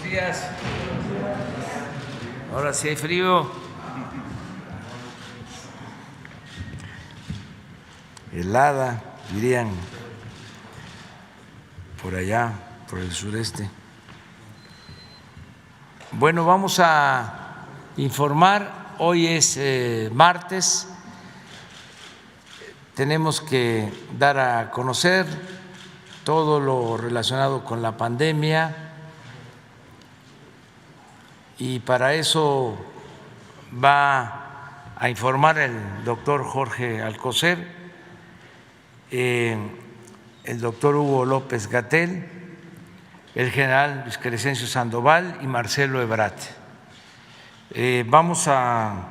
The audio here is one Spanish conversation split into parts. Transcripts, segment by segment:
Días. Ahora sí hay frío. Helada, dirían por allá, por el sureste. Bueno, vamos a informar. Hoy es martes. Tenemos que dar a conocer todo lo relacionado con la pandemia. Y para eso va a informar el doctor Jorge Alcocer, el doctor Hugo López-Gatell, el general Luis Crescencio Sandoval y Marcelo Ebrard. Vamos a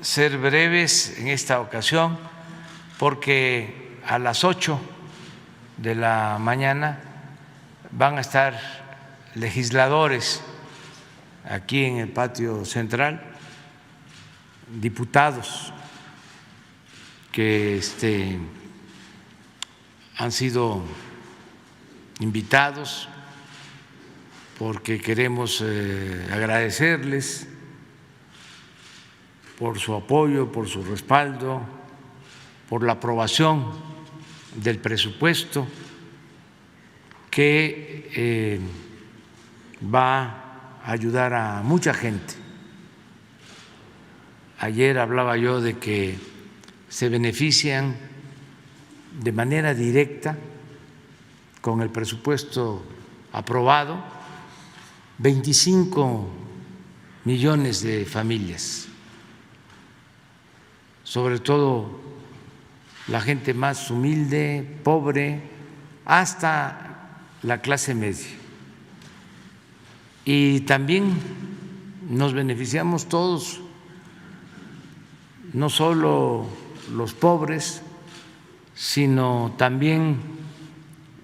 ser breves en esta ocasión porque a las 8 de la mañana van a estar legisladores aquí en el patio central, diputados que han sido invitados porque queremos agradecerles por su apoyo, por su respaldo, por la aprobación del presupuesto que va a ayudar a mucha gente. Ayer hablaba yo de que se benefician de manera directa con el presupuesto aprobado 25 millones de familias, sobre todo la gente más humilde, pobre, hasta la clase media. Y también nos beneficiamos todos, no solo los pobres, sino también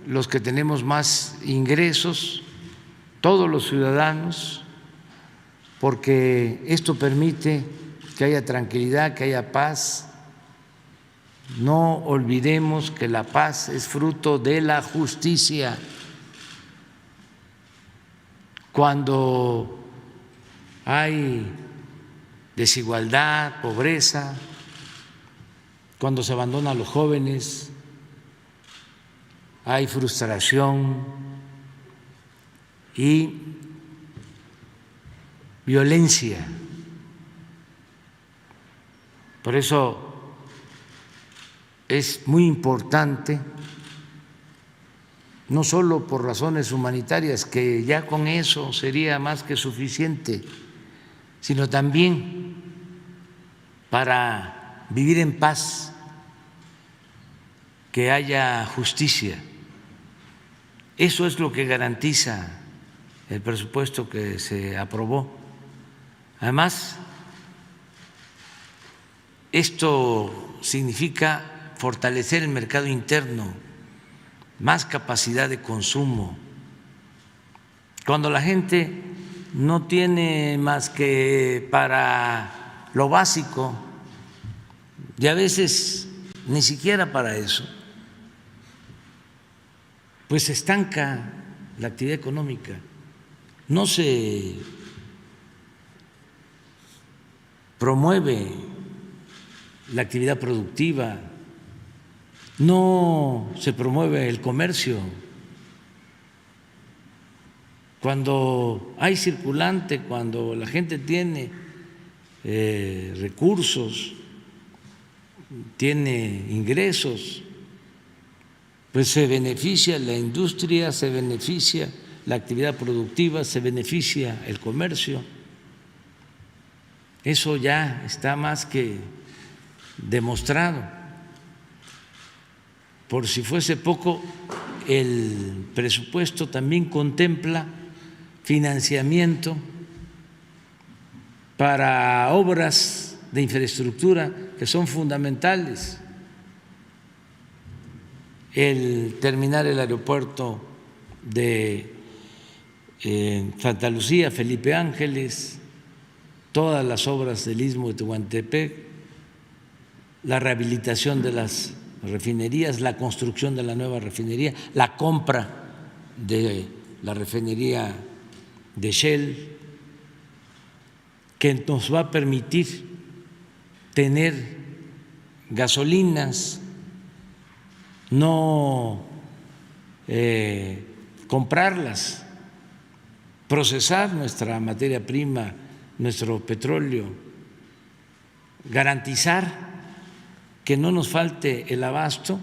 los que tenemos más ingresos, todos los ciudadanos, porque esto permite que haya tranquilidad, que haya paz. No olvidemos que la paz es fruto de la justicia. Cuando hay desigualdad, pobreza, cuando se abandonan a los jóvenes, hay frustración y violencia. Por eso es muy importante, no solo por razones humanitarias, que ya con eso sería más que suficiente, sino también para vivir en paz, que haya justicia. Eso es lo que garantiza el presupuesto que se aprobó. Además, esto significa fortalecer el mercado interno, más capacidad de consumo. Cuando la gente no tiene más que para lo básico, y a veces ni siquiera para eso, pues se estanca la actividad económica, no se promueve la actividad productiva, no se promueve el comercio. Cuando hay circulante, cuando la gente tiene recursos, tiene ingresos, pues se beneficia la industria, se beneficia la actividad productiva, se beneficia el comercio. Eso ya está más que demostrado. Por si fuese poco, el presupuesto también contempla financiamiento para obras de infraestructura que son fundamentales. El terminar el aeropuerto de Santa Lucía, Felipe Ángeles, todas las obras del Istmo de Tehuantepec, la rehabilitación de las refinerías, la construcción de la nueva refinería, la compra de la refinería de Shell, que nos va a permitir tener gasolinas, no comprarlas, procesar nuestra materia prima, nuestro petróleo, garantizar que no nos falte el abasto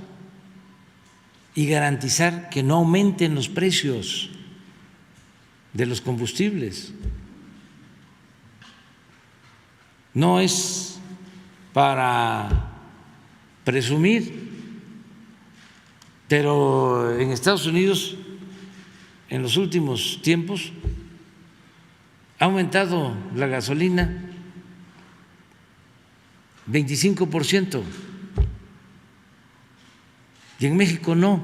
y garantizar que no aumenten los precios de los combustibles. No es para presumir, pero en Estados Unidos en los últimos tiempos ha aumentado la gasolina 25%. Y en México no.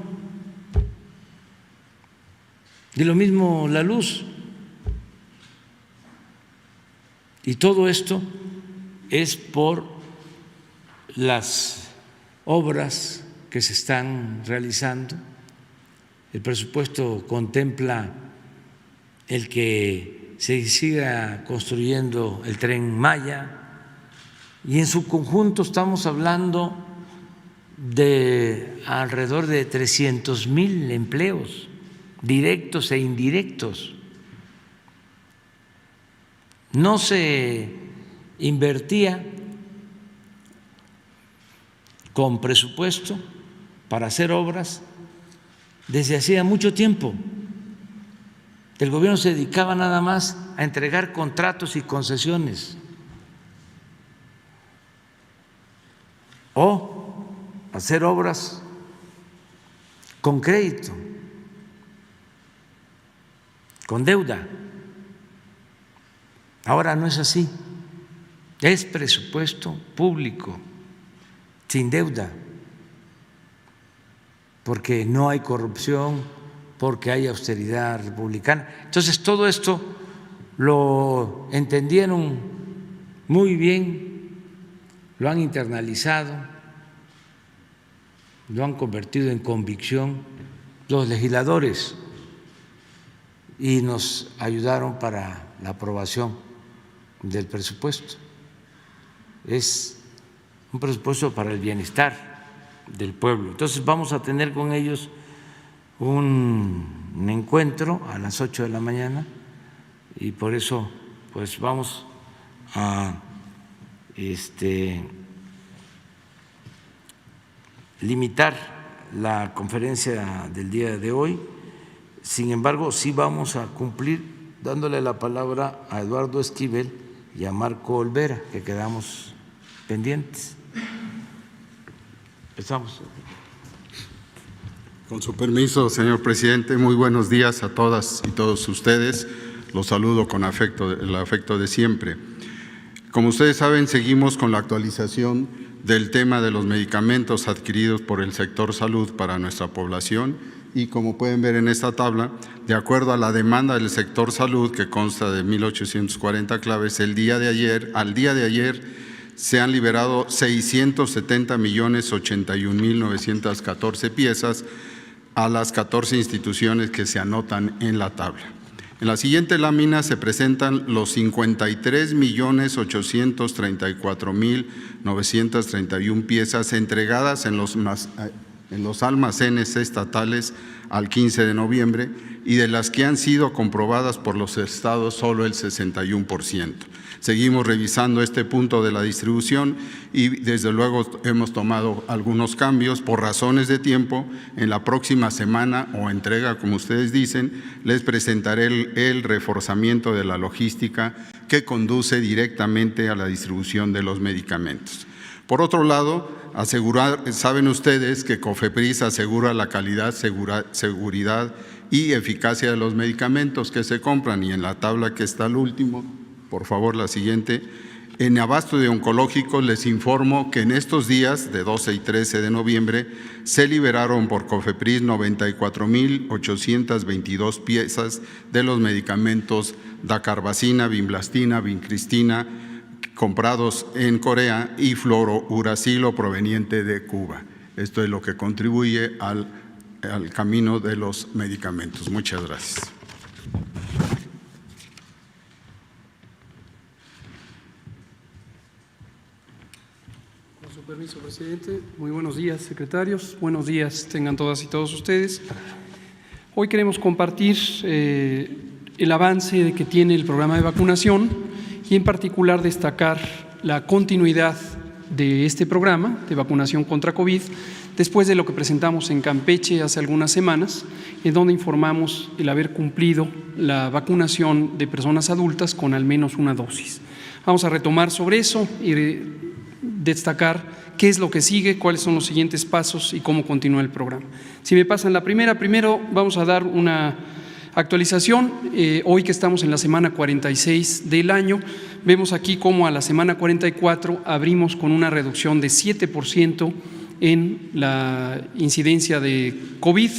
Y lo mismo la luz. Y todo esto es por las obras que se están realizando. El presupuesto contempla el que se siga construyendo el Tren Maya y en su conjunto estamos hablando de alrededor de 300,000 empleos directos e indirectos. No se invertía con presupuesto para hacer obras desde hacía mucho tiempo. El gobierno se dedicaba nada más a entregar contratos y concesiones o hacer obras con crédito, con deuda. Ahora no es así, es presupuesto público, sin deuda, porque no hay corrupción, porque hay austeridad republicana. Entonces, todo esto lo entendieron muy bien, lo han internalizado, lo han convertido en convicción los legisladores y nos ayudaron para la aprobación del presupuesto. Es un presupuesto para el bienestar del pueblo. Entonces vamos a tener con ellos un encuentro a las 8 de la mañana y por eso pues vamos a limitar la conferencia del día de hoy. Sin embargo, sí vamos a cumplir dándole la palabra a Eduardo Esquivel y a Marco Olvera, que quedamos pendientes. Empezamos. Con su permiso, señor presidente, muy buenos días a todas y todos ustedes. Los saludo con el afecto de siempre. Como ustedes saben, seguimos con la actualización del tema de los medicamentos adquiridos por el sector salud para nuestra población y como pueden ver en esta tabla, de acuerdo a la demanda del sector salud, que consta de 1,840 claves, al día de ayer se han liberado 670,081,914 piezas a las 14 instituciones que se anotan en la tabla. En la siguiente lámina se presentan los 53,834,931 piezas entregadas en los almacenes estatales al 15 de noviembre y de las que han sido comprobadas por los estados solo el 61%. Seguimos revisando este punto de la distribución y desde luego hemos tomado algunos cambios por razones de tiempo. En la próxima semana o entrega, como ustedes dicen, les presentaré el reforzamiento de la logística que conduce directamente a la distribución de los medicamentos. Por otro lado, saben ustedes que COFEPRIS asegura la calidad, seguridad y eficacia de los medicamentos que se compran y en la tabla que está al último, por favor la siguiente, en abasto de oncológicos les informo que en estos días de 12 y 13 de noviembre se liberaron por COFEPRIS 94,822 piezas de los medicamentos dacarbazina, vinblastina, vincristina, comprados en Corea y fluorouracilo proveniente de Cuba. Esto es lo que contribuye al camino de los medicamentos. Muchas gracias. Con su permiso, presidente. Muy buenos días, secretarios. Buenos días tengan todas y todos ustedes. Hoy queremos compartir el avance que tiene el programa de vacunación y en particular destacar la continuidad de este programa de vacunación contra COVID después de lo que presentamos en Campeche hace algunas semanas, en donde informamos el haber cumplido la vacunación de personas adultas con al menos una dosis. Vamos a retomar sobre eso y destacar qué es lo que sigue, cuáles son los siguientes pasos y cómo continúa el programa. Si me pasan la primero vamos a dar una actualización. Hoy que estamos en la semana 46 del año, vemos aquí cómo a la semana 44 abrimos con una reducción de 7% en la incidencia de COVID.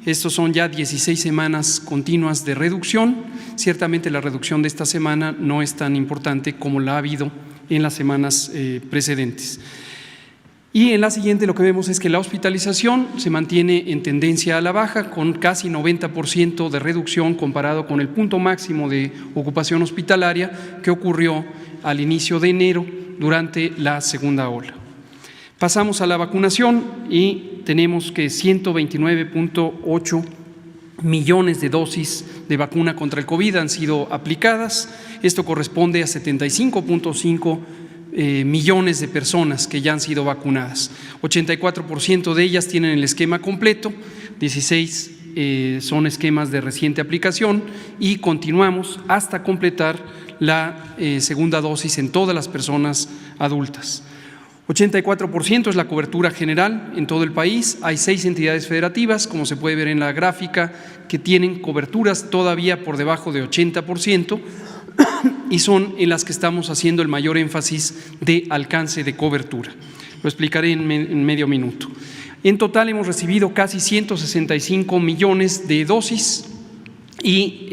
Estos son ya 16 semanas continuas de reducción. Ciertamente la reducción de esta semana no es tan importante como la ha habido en las semanas precedentes. Y en la siguiente lo que vemos es que la hospitalización se mantiene en tendencia a la baja con casi 90% de reducción comparado con el punto máximo de ocupación hospitalaria que ocurrió al inicio de enero durante la segunda ola. Pasamos a la vacunación y tenemos que 129,8 millones de dosis de vacuna contra el COVID han sido aplicadas. Esto corresponde a 75,5 millones de personas que ya han sido vacunadas. 84% de ellas tienen el esquema completo, 16 son esquemas de reciente aplicación y continuamos hasta completar la segunda dosis en todas las personas adultas. 84% es la cobertura general en todo el país. Hay 6 entidades federativas, como se puede ver en la gráfica, que tienen coberturas todavía por debajo de 80%. Y son en las que estamos haciendo el mayor énfasis de alcance de cobertura. Lo explicaré en medio minuto. En total hemos recibido casi 165 millones de dosis y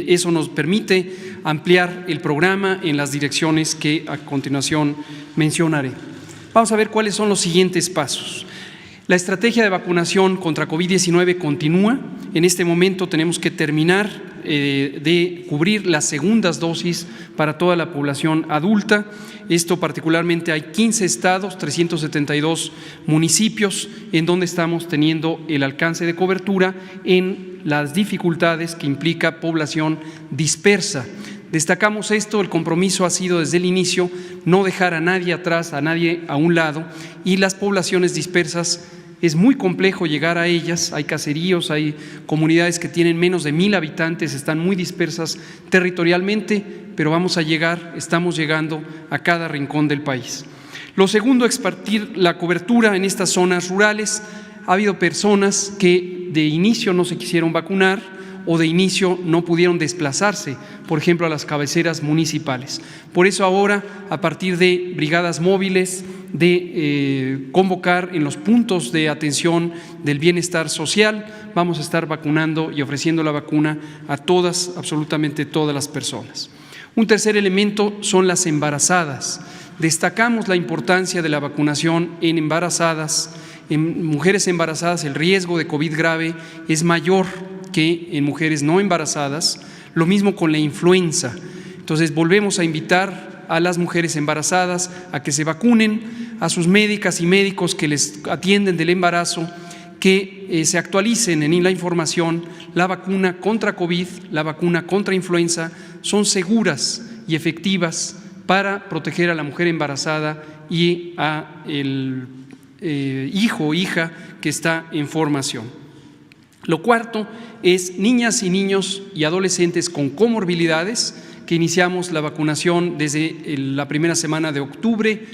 eso nos permite ampliar el programa en las direcciones que a continuación mencionaré. Vamos a ver cuáles son los siguientes pasos. La estrategia de vacunación contra COVID-19 continúa. En este momento tenemos que terminar de cubrir las segundas dosis para toda la población adulta. Esto particularmente hay 15 estados, 372 municipios en donde estamos teniendo el alcance de cobertura en las dificultades que implica población dispersa. Destacamos esto, el compromiso ha sido desde el inicio no dejar a nadie atrás, a nadie a un lado, y las poblaciones dispersas es muy complejo llegar a ellas. Hay caseríos, hay comunidades que tienen menos de 1,000 habitantes, están muy dispersas territorialmente, pero vamos a llegar, estamos llegando a cada rincón del país. Lo segundo, expandir la cobertura en estas zonas rurales. Ha habido personas que de inicio no se quisieron vacunar o de inicio no pudieron desplazarse, por ejemplo, a las cabeceras municipales. Por eso ahora, a partir de brigadas móviles, de convocar en los puntos de atención del bienestar social, vamos a estar vacunando y ofreciendo la vacuna a todas, absolutamente todas las personas. Un tercer elemento son las embarazadas. Destacamos la importancia de la vacunación en embarazadas. En mujeres embarazadas el riesgo de COVID grave es mayor que en mujeres no embarazadas, lo mismo con la influenza. Entonces volvemos a invitar a las mujeres embarazadas a que se vacunen, a sus médicas y médicos que les atienden del embarazo, que se actualicen en la información. La vacuna contra COVID, la vacuna contra influenza son seguras y efectivas para proteger a la mujer embarazada y a el hijo o hija que está en formación. Lo cuarto es niñas y niños y adolescentes con comorbilidades, que iniciamos la vacunación desde la primera semana de octubre.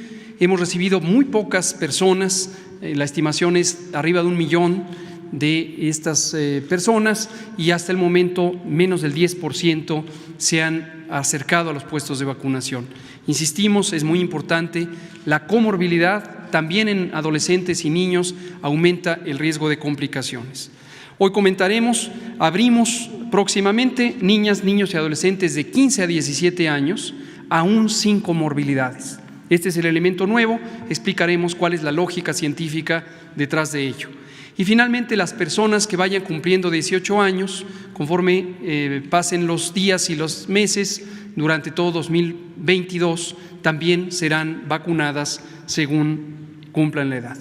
Hemos recibido muy pocas personas, la estimación es arriba de 1 millón de estas personas, y hasta el momento menos del 10% se han acercado a los puestos de vacunación. Insistimos, es muy importante, la comorbilidad también en adolescentes y niños aumenta el riesgo de complicaciones. Hoy comentaremos, abrimos próximamente niñas, niños y adolescentes de 15 a 17 años, aún sin comorbilidades. Este es el elemento nuevo, explicaremos cuál es la lógica científica detrás de ello. Y finalmente, las personas que vayan cumpliendo 18 años, conforme pasen los días y los meses, durante todo 2022, también serán vacunadas según cumplan la edad.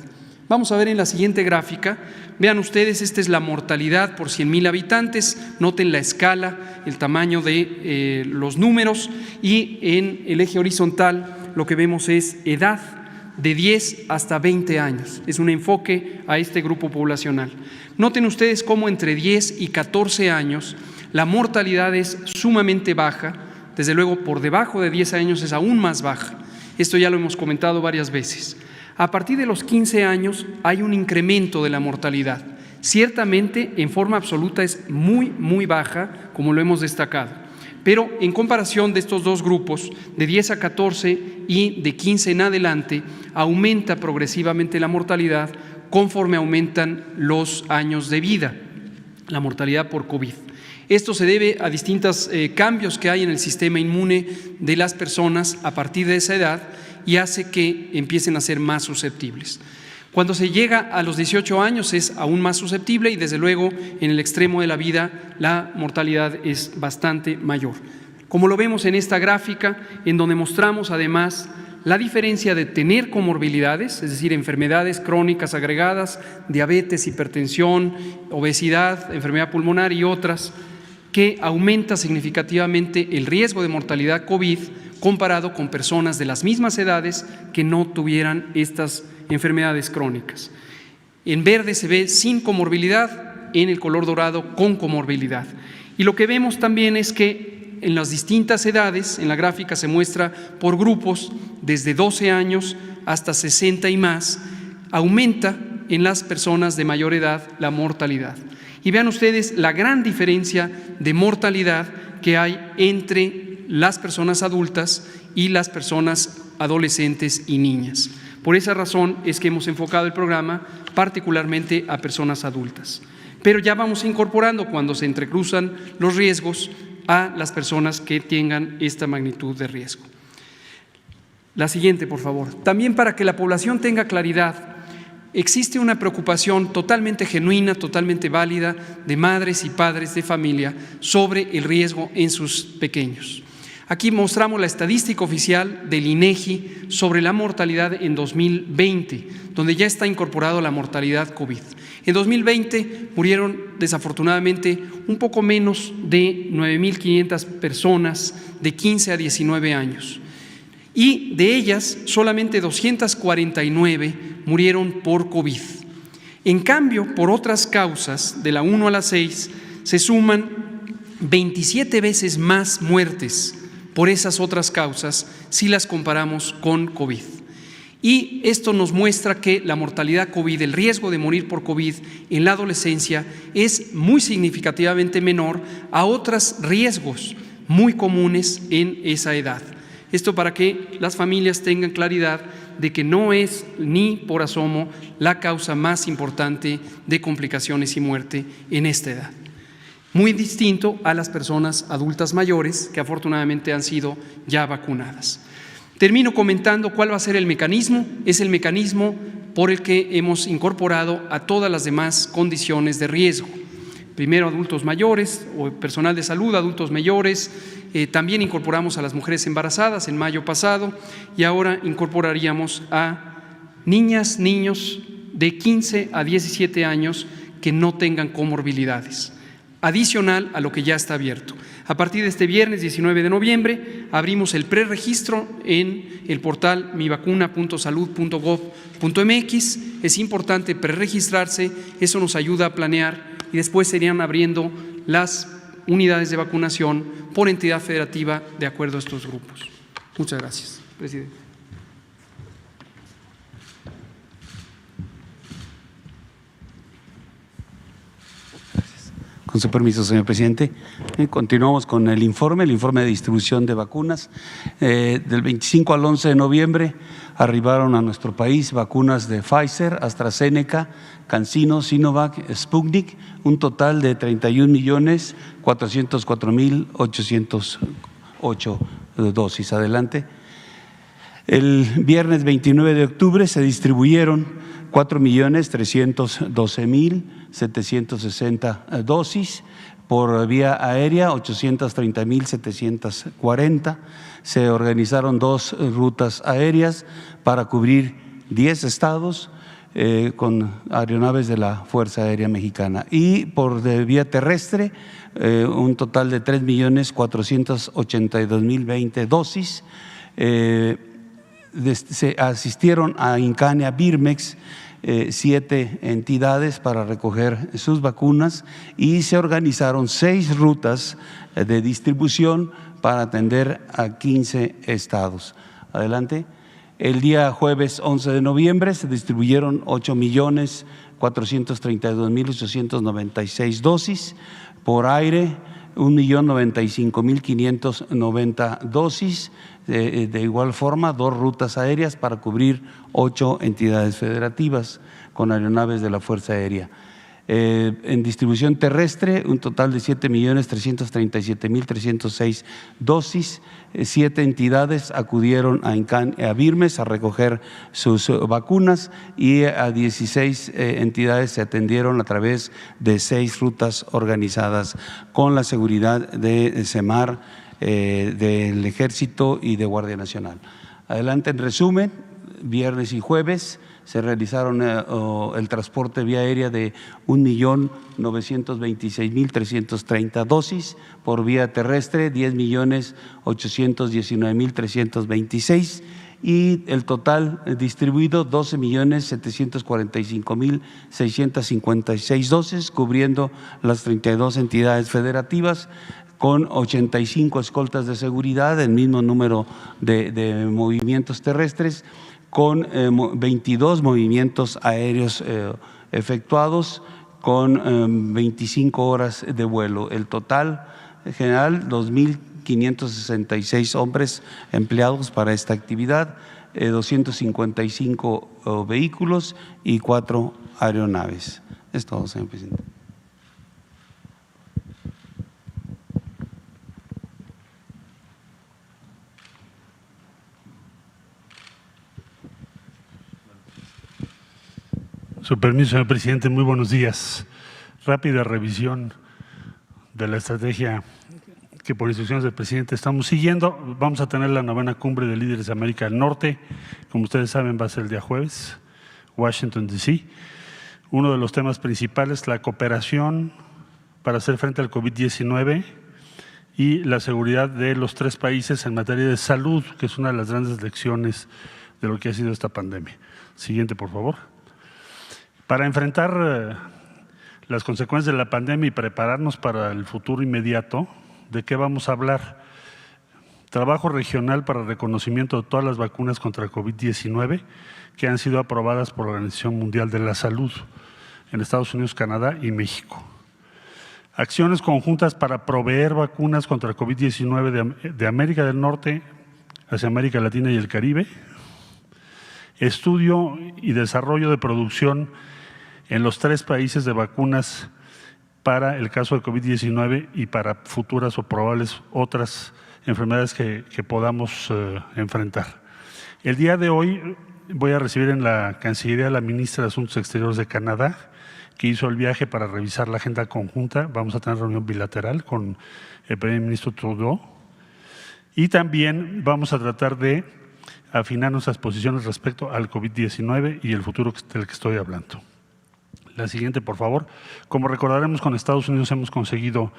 Vamos a ver en la siguiente gráfica. Vean ustedes, esta es la mortalidad por 100,000 habitantes. Noten la escala, el tamaño de los números, y en el eje horizontal lo que vemos es edad de 10 hasta 20 años. Es un enfoque a este grupo poblacional. Noten ustedes cómo entre 10 y 14 años la mortalidad es sumamente baja. Desde luego, por debajo de 10 años es aún más baja. Esto ya lo hemos comentado varias veces. A partir de los 15 años hay un incremento de la mortalidad. Ciertamente, en forma absoluta es muy baja, como lo hemos destacado. Pero en comparación de estos dos grupos, de 10 a 14 y de 15 en adelante, aumenta progresivamente la mortalidad conforme aumentan los años de vida, la mortalidad por COVID. Esto se debe a distintos cambios que hay en el sistema inmune de las personas a partir de esa edad, y hace que empiecen a ser más susceptibles. Cuando se llega a los 18 años es aún más susceptible, y desde luego en el extremo de la vida la mortalidad es bastante mayor. Como lo vemos en esta gráfica, en donde mostramos además la diferencia de tener comorbilidades, es decir, enfermedades crónicas agregadas, diabetes, hipertensión, obesidad, enfermedad pulmonar y otras, que aumenta significativamente el riesgo de mortalidad COVID comparado con personas de las mismas edades que no tuvieran estas enfermedades crónicas. En verde se ve sin comorbilidad, en el color dorado con comorbilidad. Y lo que vemos también es que en las distintas edades, en la gráfica se muestra por grupos, desde 12 años hasta 60 y más, aumenta en las personas de mayor edad la mortalidad. Y vean ustedes la gran diferencia de mortalidad que hay entre las personas adultas y las personas adolescentes y niñas. Por esa razón es que hemos enfocado el programa particularmente a personas adultas. Pero ya vamos incorporando, cuando se entrecruzan los riesgos, a las personas que tengan esta magnitud de riesgo. La siguiente, por favor. También, para que la población tenga claridad, existe una preocupación totalmente genuina, totalmente válida, de madres y padres de familia sobre el riesgo en sus pequeños. Aquí mostramos la estadística oficial del INEGI sobre la mortalidad en 2020, donde ya está incorporado la mortalidad COVID. En 2020 murieron desafortunadamente un poco menos de 9,500 personas de 15 a 19 años. Y de ellas, solamente 249 murieron por COVID. En cambio, por otras causas, de la 1 a la 6, se suman 27 veces más muertes por esas otras causas si las comparamos con COVID. Y esto nos muestra que la mortalidad COVID, el riesgo de morir por COVID en la adolescencia es muy significativamente menor a otros riesgos muy comunes en esa edad. Esto para que las familias tengan claridad de que no es ni por asomo la causa más importante de complicaciones y muerte en esta edad. Muy distinto a las personas adultas mayores que afortunadamente han sido ya vacunadas. Termino comentando cuál va a ser el mecanismo. Es el mecanismo por el que hemos incorporado a todas las demás condiciones de riesgo. Primero adultos mayores o personal de salud, adultos mayores. También incorporamos a las mujeres embarazadas en mayo pasado y ahora incorporaríamos a niñas, niños de 15 a 17 años que no tengan comorbilidades, adicional a lo que ya está abierto. A partir de este viernes 19 de noviembre abrimos el preregistro en el portal mivacuna.salud.gov.mx. Es importante preregistrarse, eso nos ayuda a planear y después serían abriendo las unidades de vacunación por entidad federativa de acuerdo a estos grupos. Muchas gracias, presidente. Con su permiso, señor presidente. Continuamos con el informe de distribución de vacunas. Del 25 al 11 de noviembre arribaron a nuestro país vacunas de Pfizer, AstraZeneca, CanSino, Sinovac, Sputnik, un total de 31.404.808 dosis. Adelante. El viernes 29 de octubre se distribuyeron 4.312.760 dosis, por vía aérea 830.740. Se organizaron 2 rutas aéreas para cubrir 10 estados con aeronaves de la Fuerza Aérea Mexicana, y por vía terrestre un total de 3.482.020 dosis. Se asistieron a Incania Birmex 7 entidades para recoger sus vacunas y se organizaron 6 rutas de distribución para atender a 15 estados. Adelante. El día jueves 11 de noviembre se distribuyeron 8.432.896 dosis, por aire 1.095.590 dosis. De igual forma, 2 rutas aéreas para cubrir 8 entidades federativas con aeronaves de la Fuerza Aérea. En distribución terrestre, un total de 7.337.306 dosis. 7 entidades acudieron a Birmes a recoger sus vacunas y a 16 entidades se atendieron a través de 6 rutas organizadas con la seguridad de SEMAR, del Ejército y de Guardia Nacional. Adelante, en resumen, viernes y jueves se realizaron el transporte vía aérea de 1.926.330 dosis, por vía terrestre 10.819.326 y el total distribuido 12.745.656 dosis, cubriendo las 32 entidades federativas, con 85 escoltas de seguridad, el mismo número de movimientos terrestres, con 22 movimientos aéreos efectuados, con 25 horas de vuelo. El total general, 2.566 hombres empleados para esta actividad, 255 vehículos y 4 aeronaves. Es todo, señor presidente. Su permiso, señor presidente, muy buenos días. Rápida revisión de la estrategia que por instrucciones del presidente estamos siguiendo. Vamos a tener la 9ª Cumbre de Líderes de América del Norte. Como ustedes saben, va a ser el día jueves, Washington, D.C. Uno de los temas principales, la cooperación para hacer frente al COVID-19 y la seguridad de los 3 países en materia de salud, que es una de las grandes lecciones de lo que ha sido esta pandemia. Siguiente, por favor. Para enfrentar las consecuencias de la pandemia y prepararnos para el futuro inmediato, ¿de qué vamos a hablar? Trabajo regional para reconocimiento de todas las vacunas contra COVID-19 que han sido aprobadas por la Organización Mundial de la Salud en Estados Unidos, Canadá y México. Acciones conjuntas para proveer vacunas contra COVID-19 de América del Norte hacia América Latina y el Caribe. Estudio y desarrollo de producción en los 3 países de vacunas para el caso de COVID-19 y para futuras o probables otras enfermedades que podamos enfrentar. El día de hoy voy a recibir en la Cancillería a la ministra de Asuntos Exteriores de Canadá, que hizo el viaje para revisar la agenda conjunta. Vamos a tener reunión bilateral con el primer ministro Trudeau y también vamos a tratar de afinar nuestras posiciones respecto al COVID-19 y el futuro del que estoy hablando. La siguiente, por favor. Como recordaremos, con Estados Unidos hemos conseguido,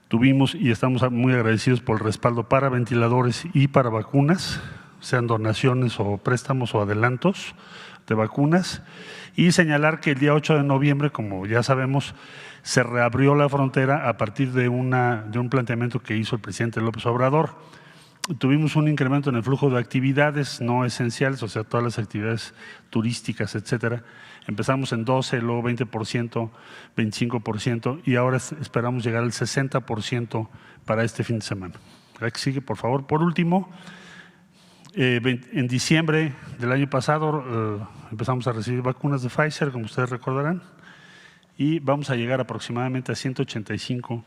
tuvimos y estamos muy agradecidos por el respaldo para ventiladores y para vacunas, sean donaciones o préstamos o adelantos de vacunas. Y señalar que el día 8 de noviembre, como ya sabemos, se reabrió la frontera a partir de un planteamiento que hizo el presidente López Obrador. Tuvimos un incremento en el flujo de actividades no esenciales, o sea, todas las actividades turísticas, etcétera. Empezamos en 12%, luego 20%, 25% y ahora esperamos llegar al 60% para este fin de semana. La que sigue, por favor. Por último, en diciembre del año pasado empezamos a recibir vacunas de Pfizer, como ustedes recordarán, y vamos a llegar aproximadamente a 185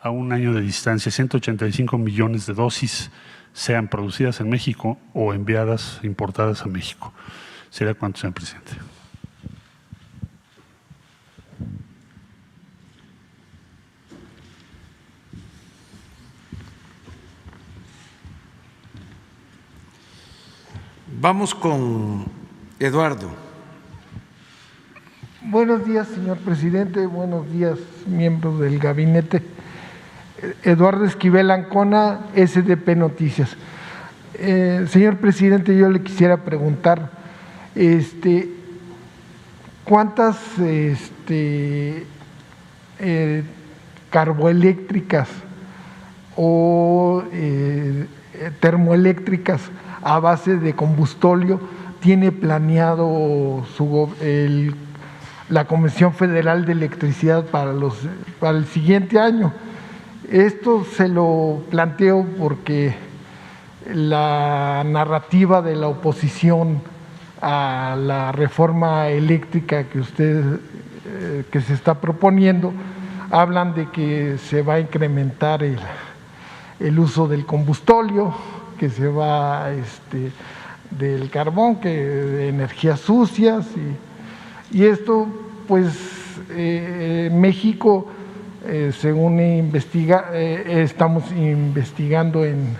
a un año de distancia, 185 millones de dosis, sean producidas en México o enviadas, importadas a México. ¿Sería cuánto, señor presidente? Vamos con Eduardo. Buenos días, señor presidente. Buenos días, miembros del gabinete. Eduardo Esquivel Ancona, SDP Noticias. Señor presidente, yo le quisiera preguntar, ¿cuántas carboeléctricas o termoeléctricas a base de combustóleo tiene planeado la Comisión Federal de Electricidad para el siguiente año? Esto se lo planteo porque la narrativa de la oposición a la reforma eléctrica que se está proponiendo, hablan de que se va a incrementar el uso del combustóleo, que se va del carbón, que de energías sucias y esto pues México según estamos investigando en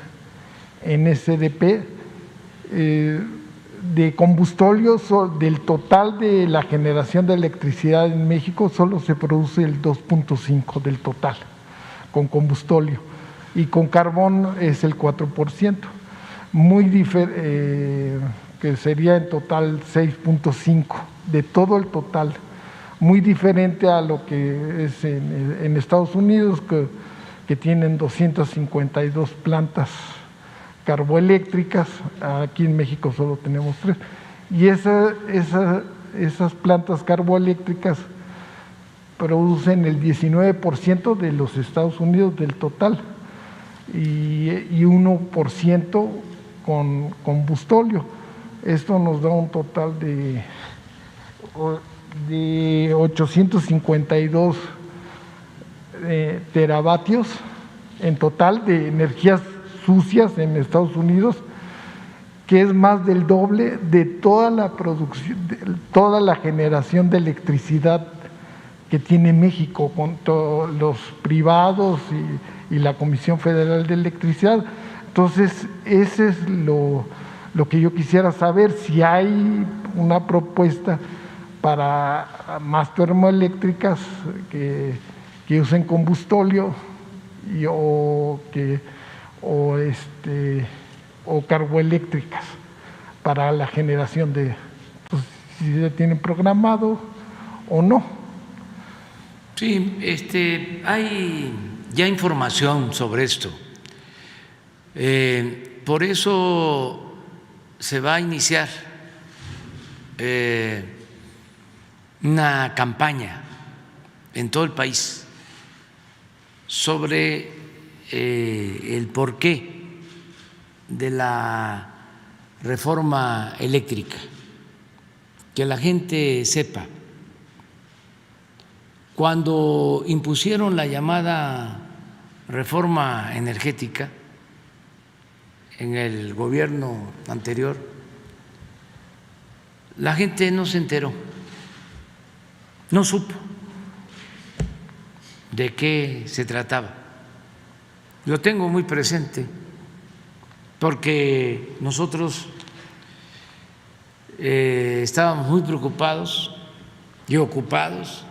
SDP de combustóleo, del total de la generación de electricidad en México solo se produce el 2.5 del total con combustóleo y con carbón es el 4%, que sería en total 6.5 de todo el total, muy diferente a lo que es en Estados Unidos, que tienen 252 plantas carboeléctricas, aquí en México solo tenemos 3, y esas plantas carboeléctricas producen el 19% de los Estados Unidos del total y 1% con combustóleo. Esto nos da un total de 852 teravatios en total de energías sucias en Estados Unidos, que es más del doble de toda la producción, toda la generación de electricidad que tiene México, con todos los privados y la Comisión Federal de Electricidad. Entonces, ese es lo que yo quisiera saber, si hay una propuesta para más termoeléctricas que usen combustóleo o carboeléctricas para la generación de, pues, si se tienen programado o no. Sí, hay ya información sobre esto. Por eso se va a iniciar una campaña en todo el país sobre el porqué de la reforma eléctrica, que la gente sepa. Cuando impusieron la llamada reforma energética en el gobierno anterior, la gente no se enteró, no supo de qué se trataba. Lo tengo muy presente porque nosotros estábamos muy preocupados y ocupados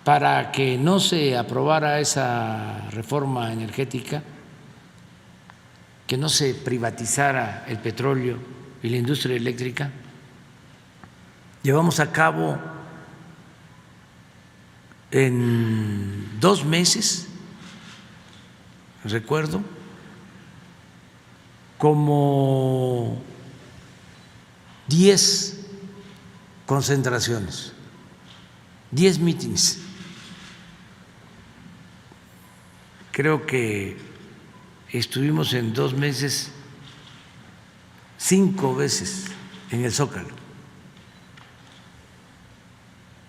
para que no se aprobara esa reforma energética, que no se privatizara el petróleo y la industria eléctrica. Llevamos a cabo en 2 meses, recuerdo, como 10 concentraciones, 10 mítines. Creo que estuvimos en 2 meses 5 veces en el Zócalo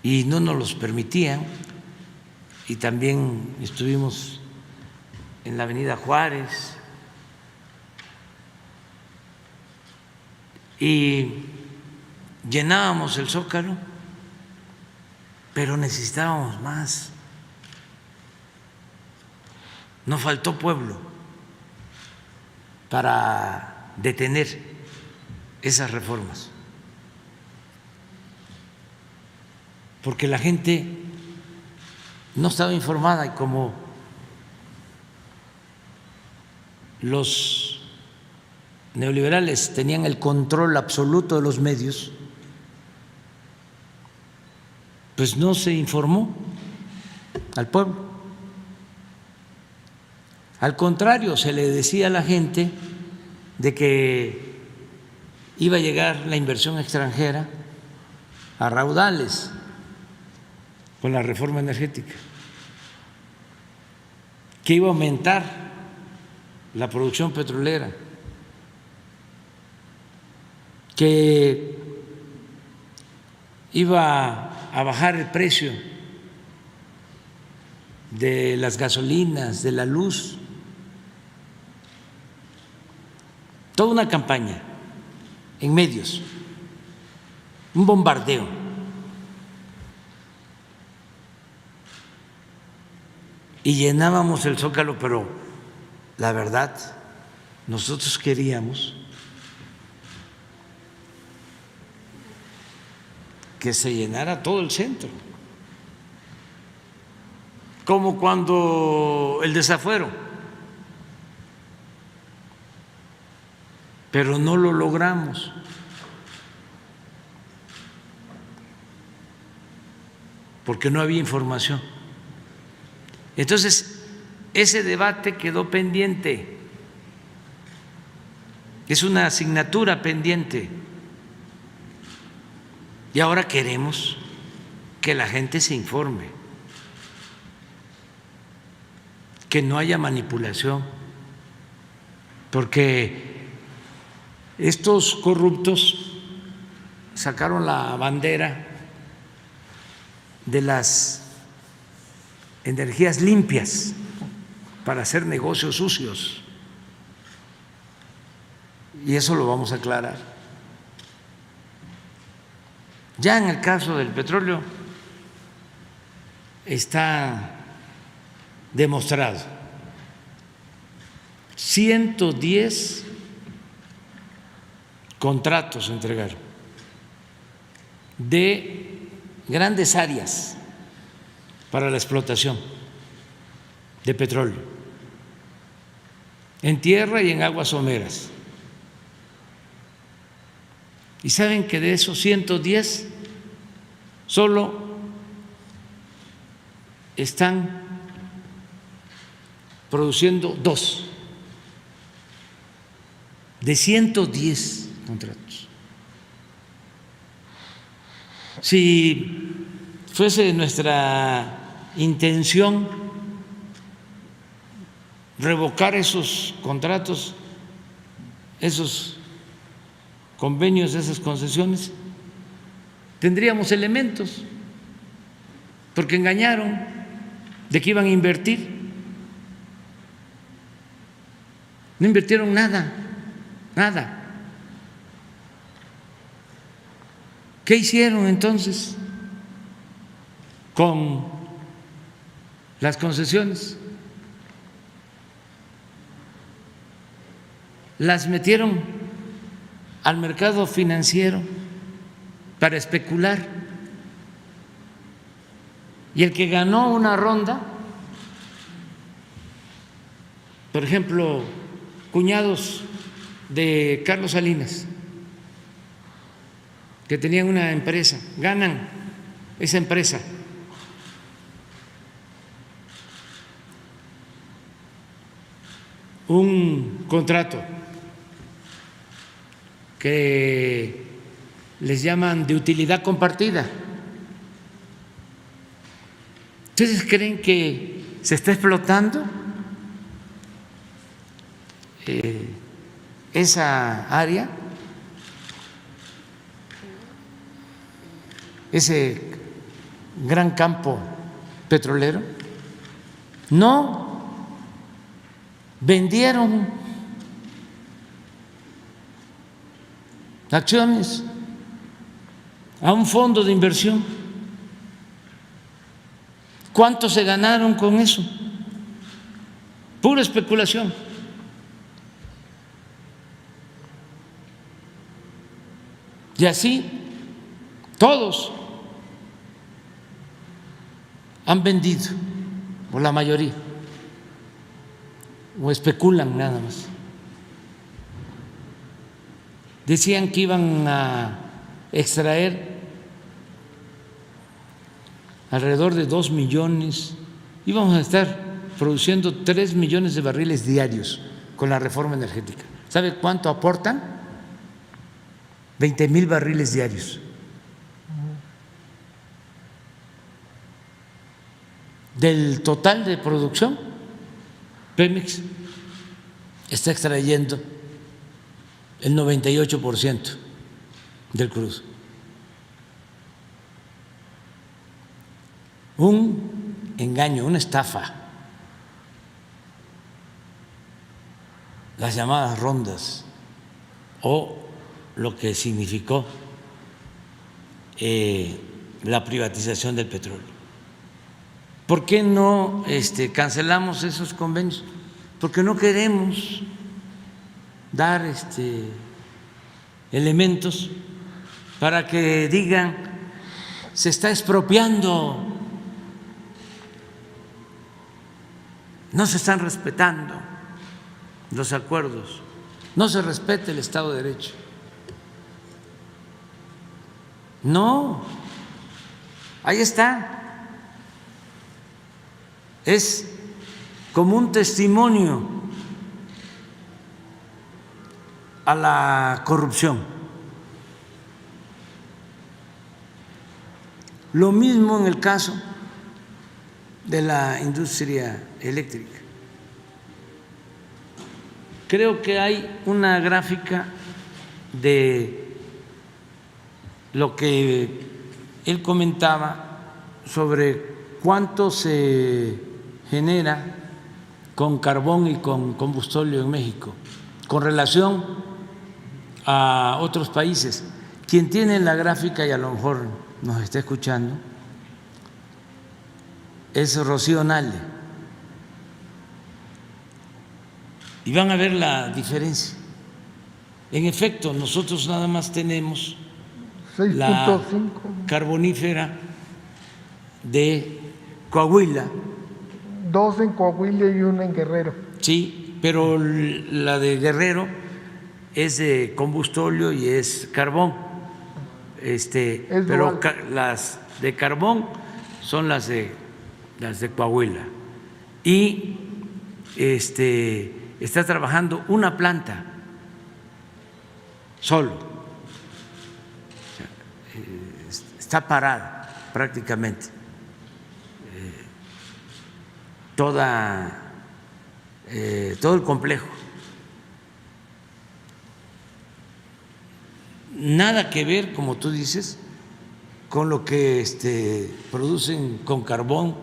y no nos los permitían, y también estuvimos en la Avenida Juárez y llenábamos el Zócalo, pero necesitábamos más. No faltó pueblo para detener esas reformas, porque la gente no estaba informada, y como los neoliberales tenían el control absoluto de los medios, pues no se informó al pueblo. Al contrario, se le decía a la gente de que iba a llegar la inversión extranjera a raudales con la reforma energética, que iba a aumentar la producción petrolera, que iba a bajar el precio de las gasolinas, de la luz. Toda una campaña en medios, un bombardeo. Y llenábamos el Zócalo, pero la verdad, nosotros queríamos que se llenara todo el centro, como cuando el desafuero. Pero no lo logramos. Porque no había información. Entonces, ese debate quedó pendiente. Es una asignatura pendiente. Y ahora queremos que la gente se informe, que no haya manipulación, porque estos corruptos sacaron la bandera de las energías limpias para hacer negocios sucios, y eso lo vamos a aclarar. Ya en el caso del petróleo está demostrado, 110 contratos se entregaron de grandes áreas para la explotación de petróleo, en tierra y en aguas someras. Y saben que de esos 110 solo están produciendo 2 de 110 contratos. Si fuese nuestra intención revocar esos contratos, esos convenios, esas concesiones, tendríamos elementos, porque engañaron de que iban a invertir. No invirtieron nada, nada. ¿Qué hicieron entonces con las concesiones? Las metieron al mercado financiero para especular. Y el que ganó una ronda, por ejemplo, cuñados de Carlos Salinas, que tenían una empresa, ganan esa empresa un contrato que les llaman de utilidad compartida. ¿Ustedes creen que se está explotando esa área, ese gran campo petrolero? No, vendieron acciones a un fondo de inversión. ¿Cuánto se ganaron con eso? Pura especulación. Y así todos han vendido, o la mayoría, o especulan nada más. Decían que iban a extraer alrededor de 2 millones, íbamos a estar produciendo 3 millones de barriles diarios con la reforma energética. ¿Sabe cuánto aportan? 20,000 barriles diarios. Del total de producción, Pemex está extrayendo el 98% del crudo. Un engaño, una estafa. Las llamadas rondas o lo que significó la privatización del petróleo. ¿Por qué no cancelamos esos convenios? Porque no queremos dar elementos para que digan se está expropiando, no se están respetando los acuerdos, no se respeta el Estado de Derecho. No, ahí está, es como un testimonio a la corrupción. Lo mismo en el caso de la industria eléctrica. Creo que hay una gráfica de lo que él comentaba sobre cuánto se genera con carbón y con combustóleo en México con relación a otros países. Quien tiene la gráfica y a lo mejor nos está escuchando es Rocío Nale, y van a ver la diferencia. En efecto, nosotros nada más tenemos 6.5. la carbonífera de Coahuila. 2 en Coahuila y 1 en Guerrero. Sí, pero la de Guerrero es de combustóleo y es carbón. Pero dual. las de carbón son las de Coahuila. Y está trabajando una planta solo. Está parada prácticamente todo el complejo. Nada que ver, como tú dices, con lo que producen con carbón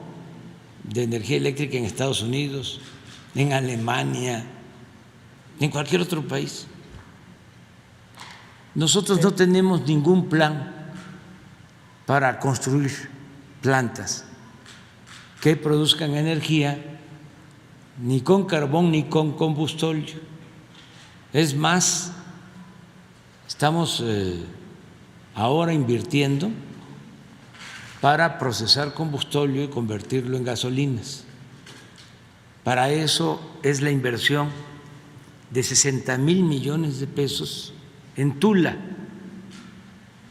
de energía eléctrica en Estados Unidos, en Alemania, en cualquier otro país. Nosotros no tenemos ningún plan para construir plantas que produzcan energía ni con carbón ni con combustóleo. Es más, estamos ahora invirtiendo para procesar combustóleo y convertirlo en gasolinas. Para eso es la inversión de 60,000 millones de pesos en Tula,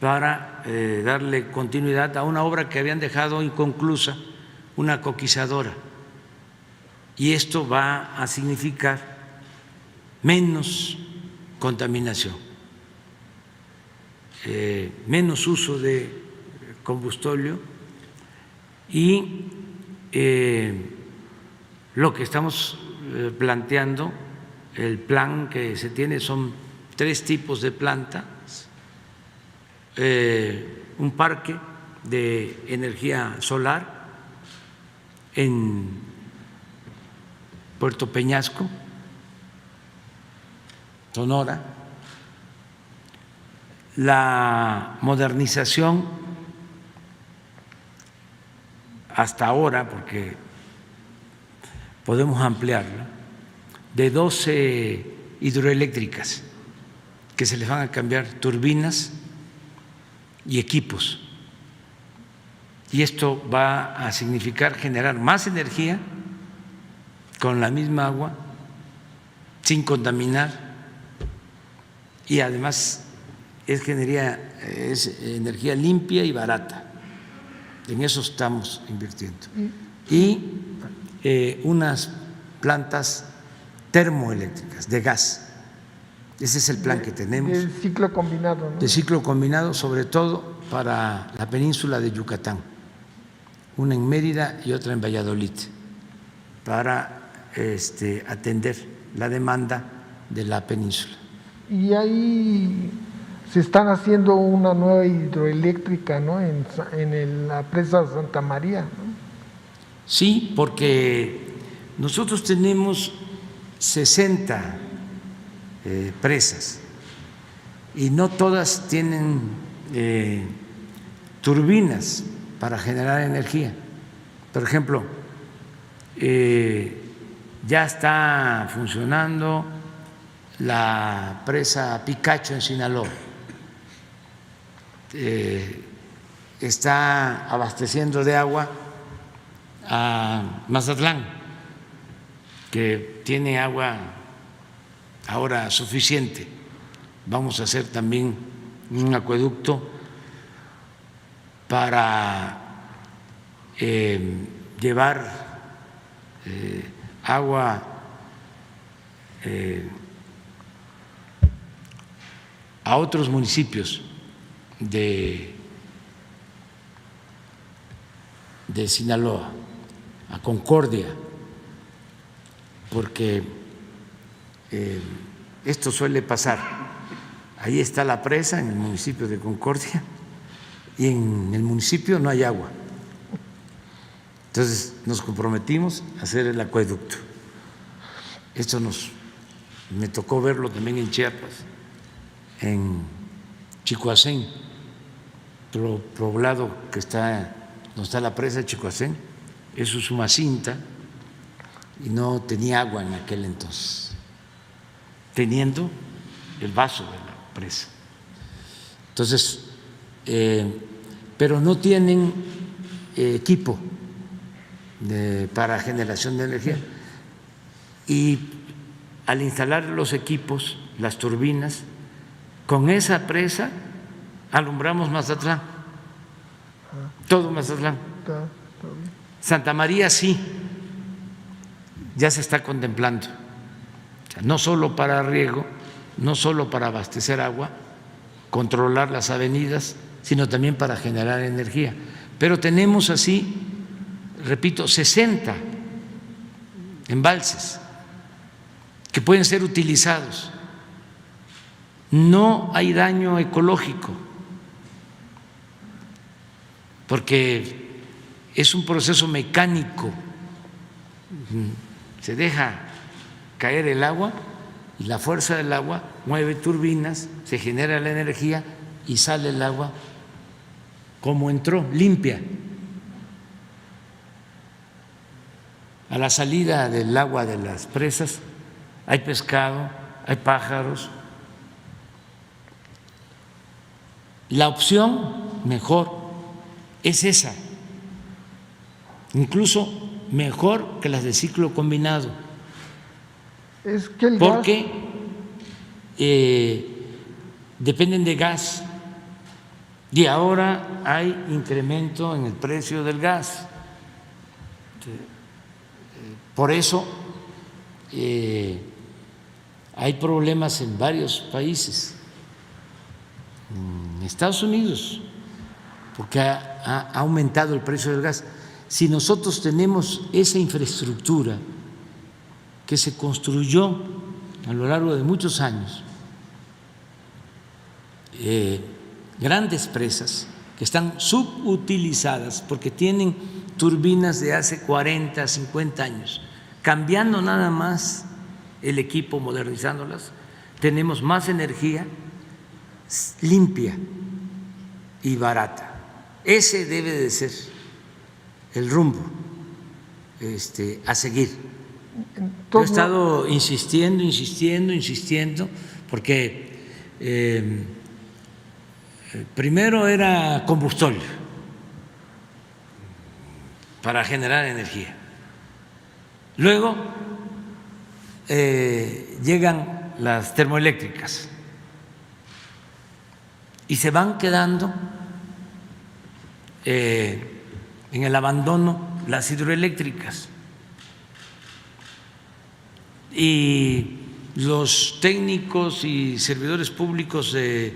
para darle continuidad a una obra que habían dejado inconclusa, una coquizadora. Y esto va a significar menos contaminación, menos uso de combustóleo y lo que estamos planteando, el plan que se tiene son 3 tipos de plantas, un parque de energía solar en Puerto Peñasco, Sonora, la modernización hasta ahora, porque podemos ampliarla, de 12 hidroeléctricas que se les van a cambiar turbinas y equipos. Y esto va a significar generar más energía con la misma agua, sin contaminar, y además es energía limpia y barata. En eso estamos invirtiendo. Y unas plantas termoeléctricas de gas. Ese es el plan que tenemos. De ciclo combinado, ¿no? De ciclo combinado, sobre todo para la península de Yucatán. Una en Mérida y otra en Valladolid, para atender la demanda de la península. Y ahí se están haciendo una nueva hidroeléctrica, ¿no? En la presa de Santa María, ¿no? Sí, porque nosotros tenemos 60 presas y no todas tienen turbinas para generar energía. Por ejemplo, ya está funcionando la presa Picacho en Sinaloa, está abasteciendo de agua a Mazatlán, que tiene agua ahora suficiente. Vamos a hacer también un acueducto para llevar agua a otros municipios de Sinaloa, a Concordia, porque esto suele pasar. Ahí está la presa en el municipio de Concordia y en el municipio no hay agua. Entonces nos comprometimos a hacer el acueducto. Esto me tocó verlo también en Chiapas, en Chicoacén, poblado que está donde está la presa de Chicoacén, es Usumacinta, y no tenía agua en aquel entonces, teniendo el vaso de la presa. Entonces, pero no tienen equipo para generación de energía, y al instalar los equipos, las turbinas, con esa presa alumbramos Mazatlán, todo Mazatlán. Santa María sí, ya se está contemplando, o sea, no solo para riego, no solo para abastecer agua, controlar las avenidas, sino también para generar energía. Pero tenemos así, repito, 60 embalses que pueden ser utilizados. No hay daño ecológico, porque es un proceso mecánico. Se deja caer el agua y la fuerza del agua mueve turbinas, se genera la energía y sale el agua como entró, limpia. A la salida del agua de las presas hay pescado, hay pájaros. La opción mejor es esa, incluso mejor que las de ciclo combinado, Es que el porque dependen de gas y ahora hay incremento en el precio del gas. Por eso hay problemas en varios países, en Estados Unidos, porque ha aumentado el precio del gas. Si nosotros tenemos esa infraestructura que se construyó a lo largo de muchos años, grandes presas que están subutilizadas porque tienen turbinas de hace 40, 50 años, cambiando nada más el equipo, modernizándolas, tenemos más energía limpia y barata. Ese debe de ser el rumbo a seguir. Yo he estado insistiendo, porque primero era combustible para generar energía. Luego llegan las termoeléctricas y se van quedando en el abandono las hidroeléctricas. Y los técnicos y servidores públicos de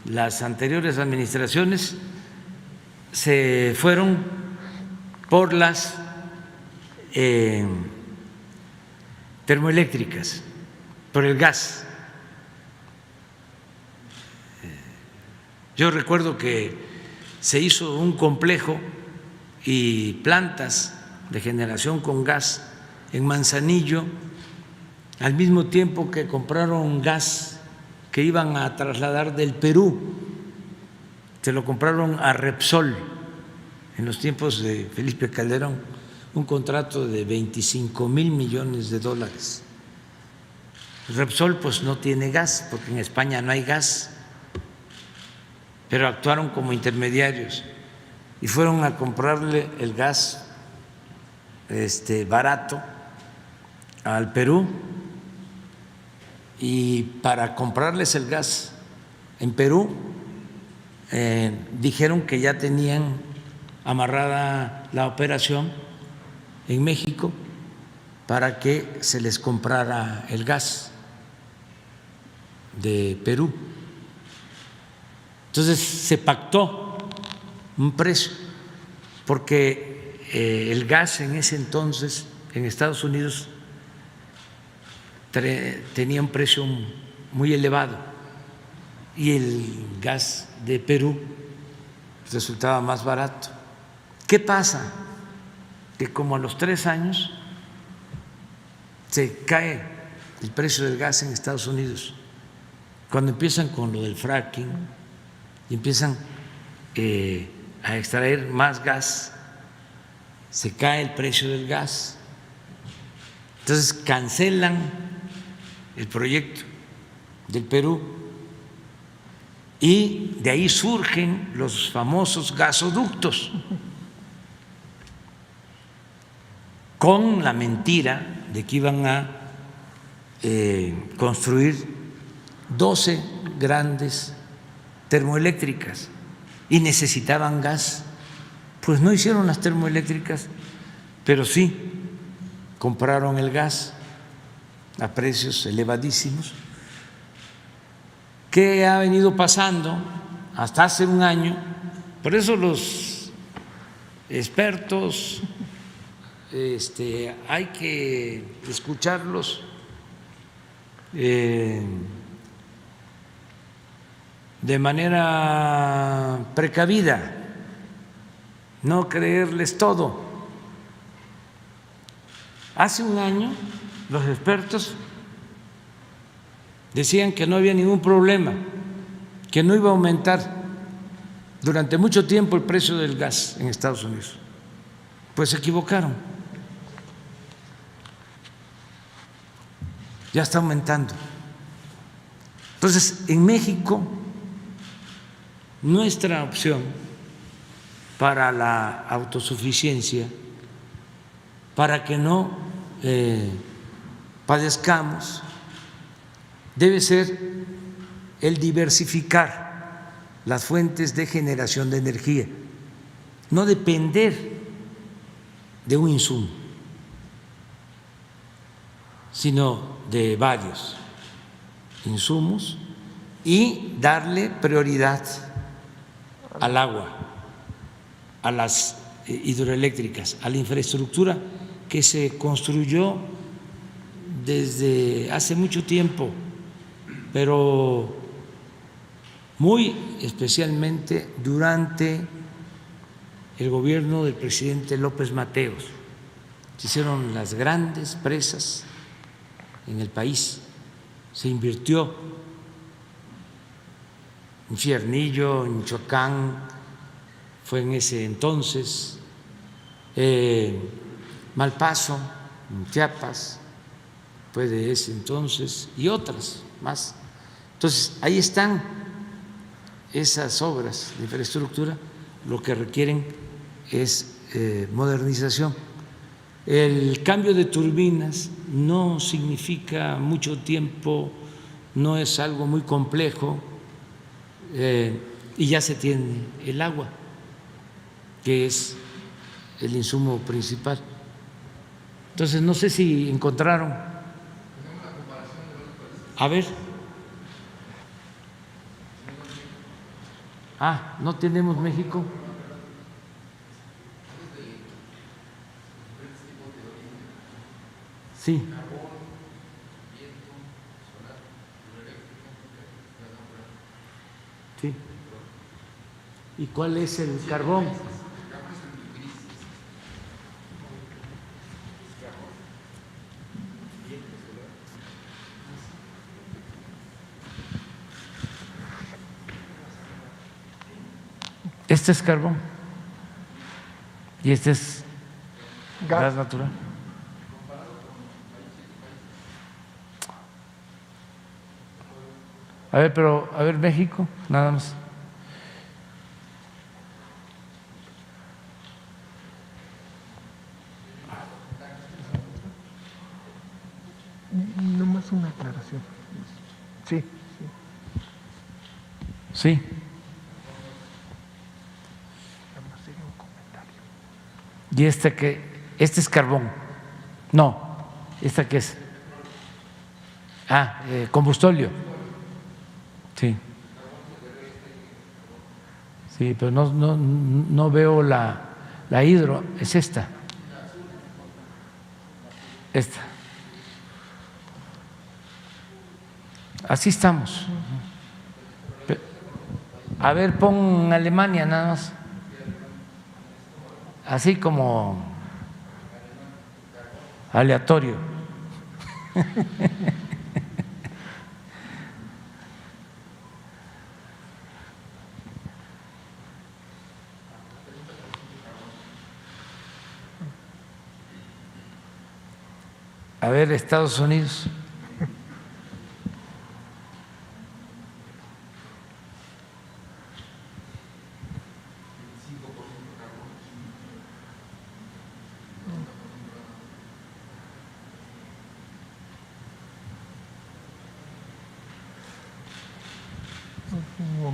las anteriores administraciones se fueron por las termoeléctricas, por el gas. Yo recuerdo que se hizo un complejo y plantas de generación con gas en Manzanillo, al mismo tiempo que compraron gas que iban a trasladar del Perú. Se lo compraron a Repsol en los tiempos de Felipe Calderón, un contrato de $25,000 millones. Repsol pues no tiene gas, porque en España no hay gas, pero actuaron como intermediarios y fueron a comprarle el gas barato al Perú, y para comprarles el gas en Perú dijeron que ya tenían amarrada la operación en México para que se les comprara el gas de Perú. Entonces se pactó un precio, porque el gas en ese entonces en Estados Unidos tenía un precio muy elevado y el gas de Perú resultaba más barato. ¿Qué pasa? Que como a los 3 años se cae el precio del gas en Estados Unidos, cuando empiezan con lo del fracking y empiezan a extraer más gas, se cae el precio del gas. Entonces cancelan el proyecto del Perú y de ahí surgen los famosos gasoductos, con la mentira de que iban a construir 12 grandes termoeléctricas y necesitaban gas. Pues no hicieron las termoeléctricas, pero sí compraron el gas a precios elevadísimos. ¿Qué ha venido pasando hasta hace un año? Por eso los expertos hay que escucharlos de manera precavida, no creerles todo. Hace un año los expertos decían que no había ningún problema, que no iba a aumentar durante mucho tiempo el precio del gas en Estados Unidos. Pues se equivocaron. Ya está aumentando. Entonces, en México, nuestra opción para la autosuficiencia, para que no padezcamos, debe ser el diversificar las fuentes de generación de energía, no depender de un insumo, sino de varios insumos y darle prioridad al agua, a las hidroeléctricas, a la infraestructura que se construyó desde hace mucho tiempo, pero muy especialmente durante el gobierno del presidente López Mateos. Se hicieron las grandes presas en el país, se invirtió en Fiernillo, en Michoacán, fue en ese entonces, Malpaso, en Chiapas, fue de ese entonces, y otras más. Entonces, ahí están esas obras de infraestructura, lo que requieren es modernización. El cambio de turbinas no significa mucho tiempo, no es algo muy complejo, y ya se tiene el agua, que es el insumo principal. Entonces, no sé si encontraron. A ver. ¿No tenemos México? Sí. Sí. ¿Y cuál es el carbón? Este es carbón y este es gas natural. A ver, pero, a ver, México, nada más. Nomás una aclaración. Sí. Sí. ¿Y este qué? Este es carbón. No, ¿esta qué es? Combustóleo. Sí. Sí, pero no veo la hidro, es esta. Esta. Así estamos. A ver, pon Alemania nada más. Así como aleatorio. A ver, Estados Unidos.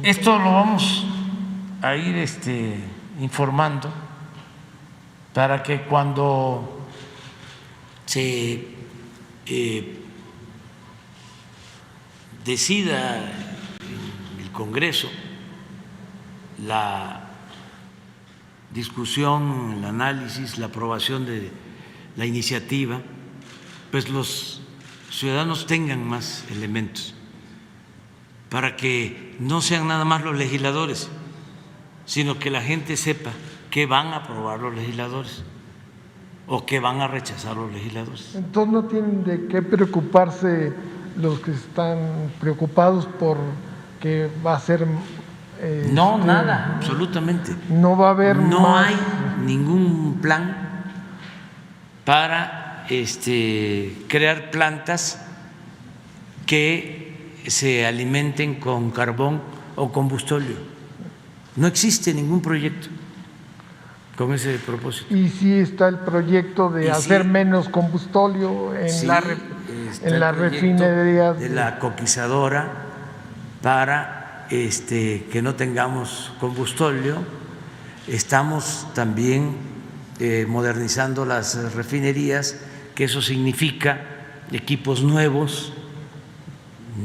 Esto lo vamos a ir informando para que cuando se decida el Congreso la discusión, el análisis, la aprobación de la iniciativa, pues los ciudadanos tengan más elementos para que no sean nada más los legisladores, sino que la gente sepa qué van a aprobar los legisladores o qué van a rechazar los legisladores. Entonces no tienen de qué preocuparse los que están preocupados por que va a ser… No, nada, absolutamente. No va a haber No más… hay ningún plan para crear plantas que se alimenten con carbón o combustóleo. No existe ningún proyecto con ese propósito. Y sí está el proyecto de hacer menos combustóleo en Sí, la está el proyecto refinerías de la coquizadora para que no tengamos combustóleo. Estamos también modernizando las refinerías, que eso significa equipos nuevos,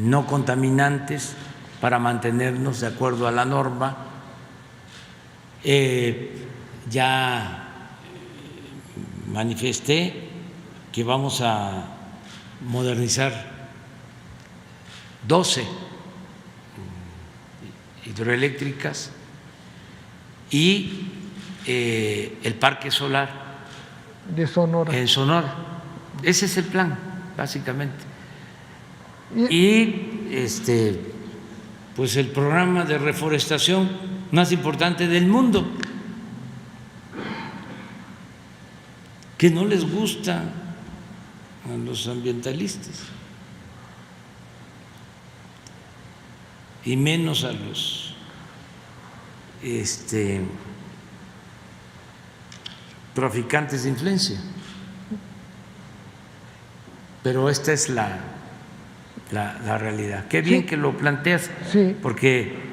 no contaminantes, para mantenernos de acuerdo a la norma. Ya manifesté que vamos a modernizar 12 hidroeléctricas y el parque solar de Sonora. en Sonora. Ese es el plan, básicamente. Y pues el programa de reforestación más importante del mundo, que no les gusta a los ambientalistas y menos a los traficantes de influencia. Pero esta es la realidad. Qué bien que lo planteas, Sí. porque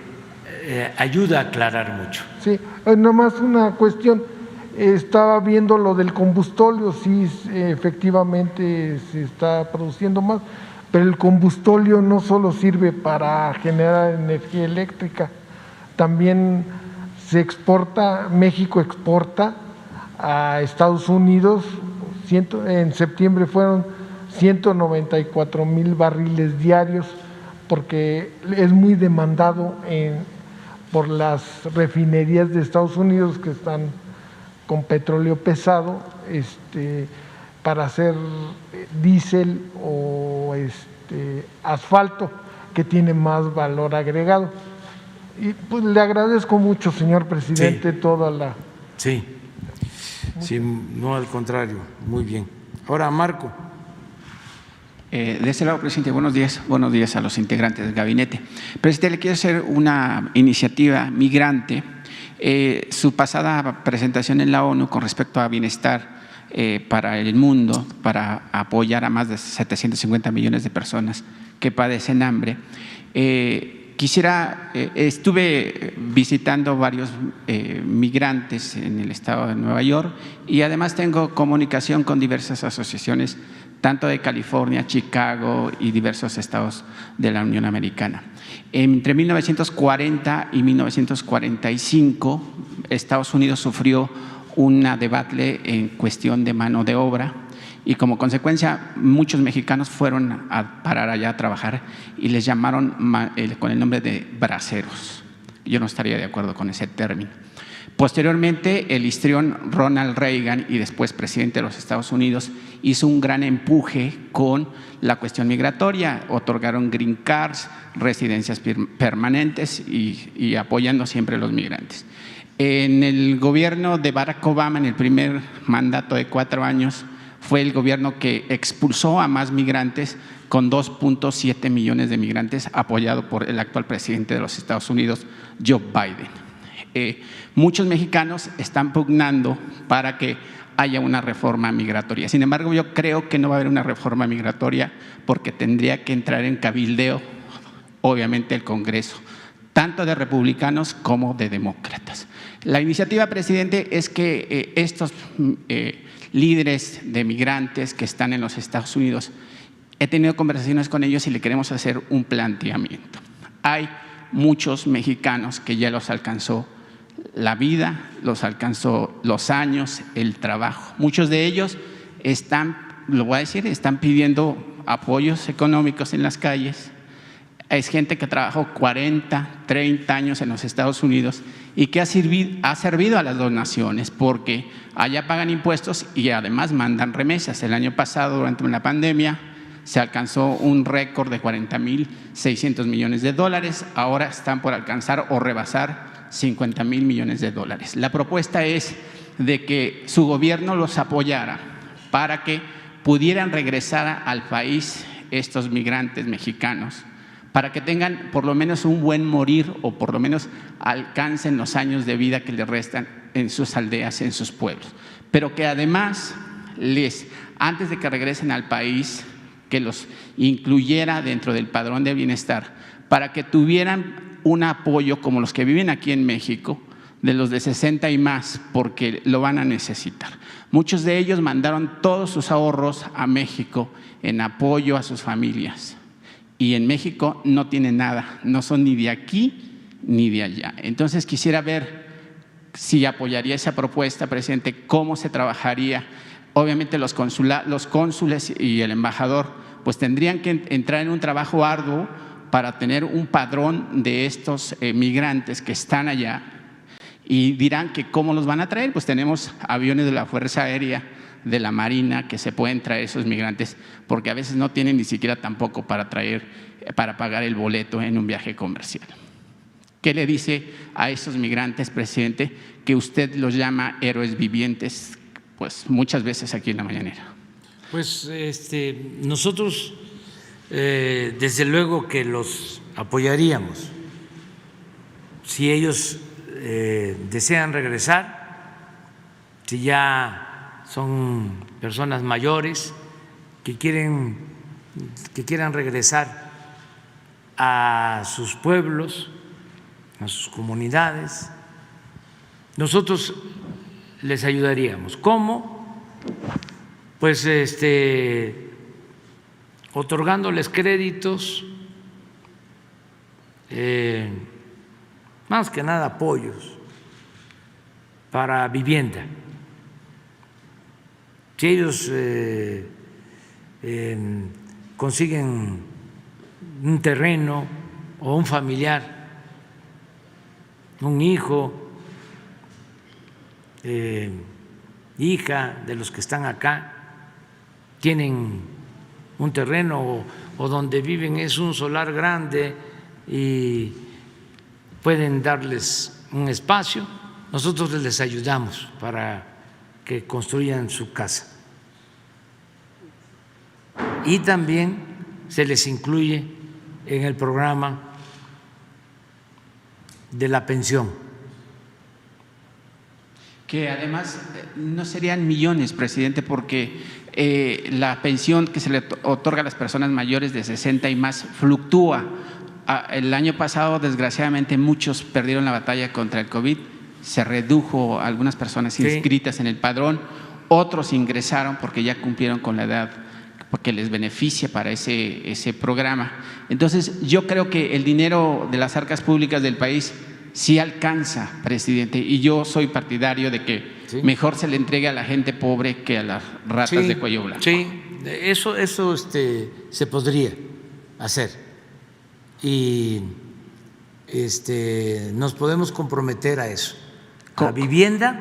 ayuda a aclarar mucho. Sí, nomás una cuestión. Estaba viendo lo del combustóleo, sí, efectivamente se está produciendo más, pero el combustóleo no solo sirve para generar energía eléctrica, también se exporta, México exporta a Estados Unidos, en septiembre fueron 194,000 barriles diarios, porque es muy demandado por las refinerías de Estados Unidos que están con petróleo pesado, para hacer diésel o asfalto, que tiene más valor agregado. Y pues le agradezco mucho, señor presidente, toda la… Sí, no, al contrario, muy bien. Ahora, Marco. De este lado, presidente, buenos días a los integrantes del gabinete. Presidente, le quiero hacer una iniciativa migrante. Su pasada presentación en la ONU con respecto a bienestar para el mundo, para apoyar a más de 750 millones de personas que padecen hambre. Estuve visitando varios migrantes en el estado de Nueva York y además tengo comunicación con diversas asociaciones, tanto de California, Chicago y diversos estados de la Unión Americana. Entre 1940 y 1945, Estados Unidos sufrió una debacle en cuestión de mano de obra y como consecuencia muchos mexicanos fueron a parar allá a trabajar y les llamaron con el nombre de braceros. Yo no estaría de acuerdo con ese término. Posteriormente, el histrión Ronald Reagan y después presidente de los Estados Unidos hizo un gran empuje con la cuestión migratoria, otorgaron green cards, residencias permanentes y apoyando siempre a los migrantes. En el gobierno de Barack Obama, en el primer mandato de 4 años, fue el gobierno que expulsó a más migrantes con 2.7 millones de migrantes, apoyado por el actual presidente de los Estados Unidos, Joe Biden. Muchos mexicanos están pugnando para que haya una reforma migratoria. Sin embargo, yo creo que no va a haber una reforma migratoria porque tendría que entrar en cabildeo, obviamente, el Congreso, tanto de republicanos como de demócratas. La iniciativa, presidente, es que estos líderes de migrantes que están en los Estados Unidos he tenido conversaciones con ellos y le queremos hacer un planteamiento. Hay muchos mexicanos que ya los alcanzó la vida, los alcanzó los años, el trabajo. Muchos de ellos están, lo voy a decir, están pidiendo apoyos económicos en las calles. Es gente que trabajó 40, 30 años en los Estados Unidos y que ha servido a las dos naciones porque allá pagan impuestos y además mandan remesas. El año pasado, durante la pandemia, se alcanzó un récord de 40.600 millones de dólares. Ahora están por alcanzar o rebasar 50.000 millones de dólares. La propuesta es de que su gobierno los apoyara para que pudieran regresar al país estos migrantes mexicanos, para que tengan por lo menos un buen morir o por lo menos alcancen los años de vida que les restan en sus aldeas, en sus pueblos. Pero que además, antes de que regresen al país, que los incluyera dentro del padrón de bienestar, para que tuvieran un apoyo como los que viven aquí en México, de los de 60 y más, porque lo van a necesitar. Muchos de ellos mandaron todos sus ahorros a México en apoyo a sus familias. Y en México no tienen nada, no son ni de aquí ni de allá. Entonces quisiera ver si apoyaría esa propuesta, presidente, cómo se trabajaría. Obviamente los cónsules y el embajador pues tendrían que entrar en un trabajo arduo para tener un padrón de estos migrantes que están allá y dirán que cómo los van a traer. Pues tenemos aviones de la Fuerza Aérea, de la Marina, que se pueden traer esos migrantes porque a veces no tienen ni siquiera tampoco para pagar el boleto en un viaje comercial. ¿Qué le dice a esos migrantes, presidente, que usted los llama héroes vivientes, pues muchas veces aquí en la mañanera? Pues nosotros desde luego que los apoyaríamos si ellos desean regresar, si ya son personas mayores que quieran regresar a sus pueblos, a sus comunidades. Nosotros les ayudaríamos. ¿Cómo? Pues otorgándoles créditos, más que nada apoyos para vivienda. Si ellos consiguen un terreno o un familiar, un hijo, hija de los que están acá, tienen un terreno o donde viven es un solar grande y pueden darles un espacio, nosotros les ayudamos para que construyan su casa. Y también se les incluye en el programa de la pensión. Que además no serían millones, presidente, porque la pensión que se le otorga a las personas mayores de 60 y más fluctúa. El año pasado, desgraciadamente, muchos perdieron la batalla contra el COVID. Se redujo a algunas personas inscritas en el padrón, otros ingresaron porque ya cumplieron con la edad que les beneficia para ese programa. Entonces, yo creo que el dinero de las arcas públicas del país sí alcanza, presidente, y yo soy partidario de que mejor se le entregue a la gente pobre que a las ratas de cuello blanco. Sí, eso se podría hacer y nos podemos comprometer a eso. A vivienda,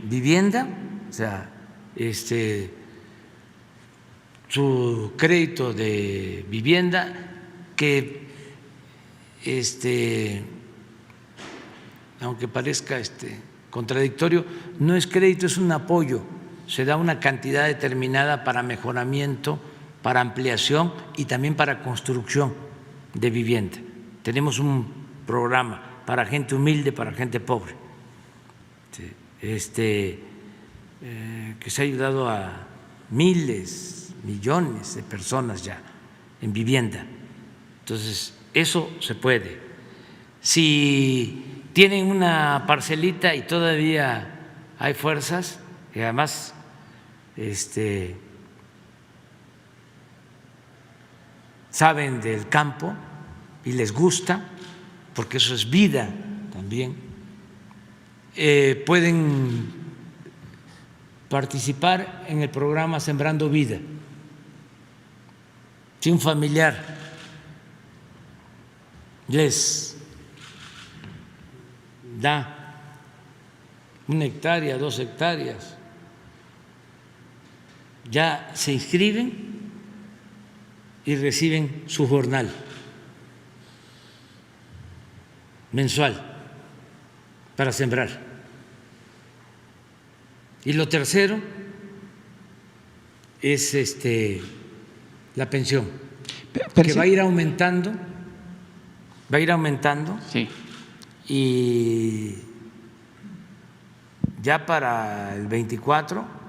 vivienda, o sea, su crédito de vivienda que aunque parezca contradictorio, no es crédito, es un apoyo. Se da una cantidad determinada para mejoramiento, para ampliación y también para construcción de vivienda. Tenemos un programa para gente humilde, para gente pobre, que se ha ayudado a miles, millones de personas ya en vivienda. Entonces, eso se puede. Si tienen una parcelita y todavía hay fuerzas, y además saben del campo y les gusta, porque eso es vida también, pueden participar en el programa Sembrando Vida. Si un familiar les da 1 hectárea, 2 hectáreas, ya se inscriben y reciben su jornal mensual para sembrar. Y lo tercero es la pensión, que va a ir aumentando, Sí. y ya para el 24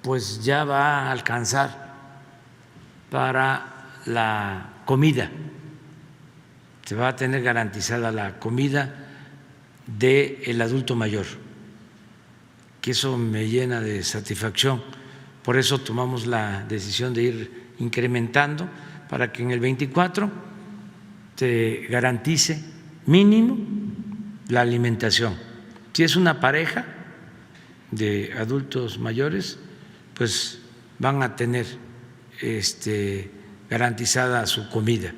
pues ya va a alcanzar para la comida. Se va a tener garantizada la comida del adulto mayor, que eso me llena de satisfacción. Por eso tomamos la decisión de ir incrementando para que en el 24 se garantice mínimo la alimentación. Si es una pareja de adultos mayores, pues van a tener garantizada su comida.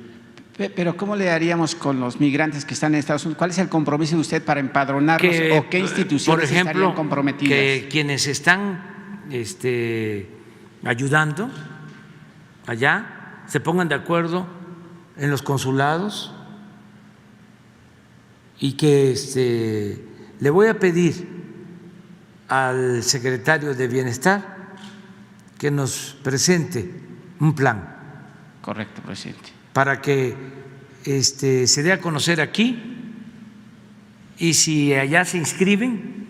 Pero ¿cómo le haríamos con los migrantes que están en Estados Unidos? ¿Cuál es el compromiso de usted para empadronarlos o qué instituciones por ejemplo, estarían comprometidas? Que quienes están ayudando allá se pongan de acuerdo en los consulados y que le voy a pedir al secretario de Bienestar que nos presente un plan. Correcto, presidente. Para que se dé a conocer aquí, y si allá se inscriben,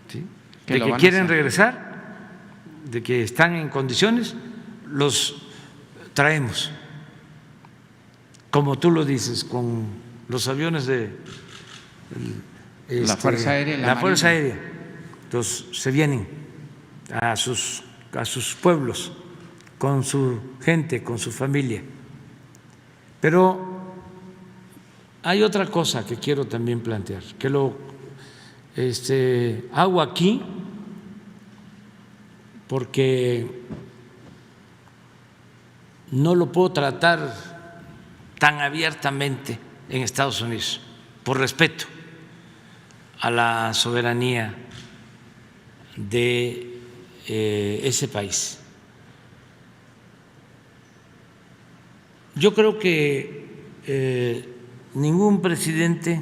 ¿sí?, de que quieren regresar, de que están en condiciones, los traemos, como tú lo dices, con los aviones de la Fuerza Aérea. La Fuerza Aérea. Entonces se vienen a sus pueblos con su gente, con su familia. Pero hay otra cosa que quiero también plantear, que lo hago aquí porque no lo puedo tratar tan abiertamente en Estados Unidos, por respeto a la soberanía de ese país. Yo creo que ningún presidente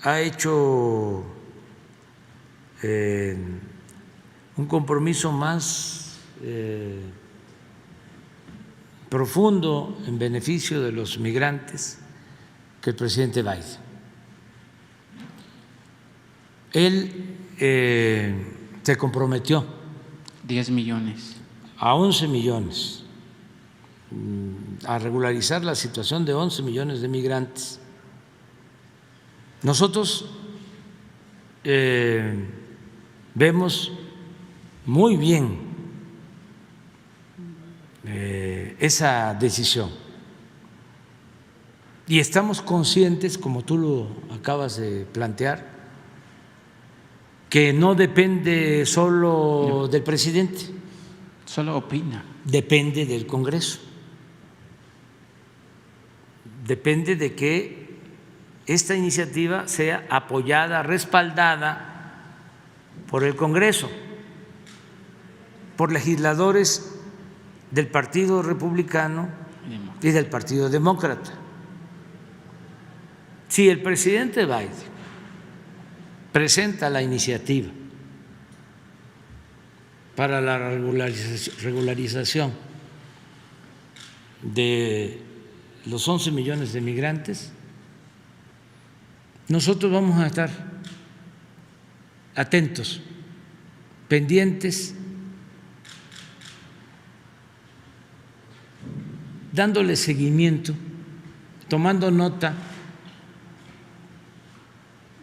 ha hecho un compromiso más profundo en beneficio de los migrantes que el presidente Biden. Él se comprometió 10 millones. a 11 millones, a regularizar la situación de 11 millones de migrantes. Nosotros vemos muy bien esa decisión y estamos conscientes, como tú lo acabas de plantear, que no depende solo del presidente. Solo opina. Depende del Congreso, depende de que esta iniciativa sea apoyada, respaldada por el Congreso, por legisladores del Partido Republicano y del Partido Demócrata. Si el presidente Biden presenta la iniciativa para la regularización de los 11 millones de migrantes, nosotros vamos a estar atentos, pendientes, dándole seguimiento, tomando nota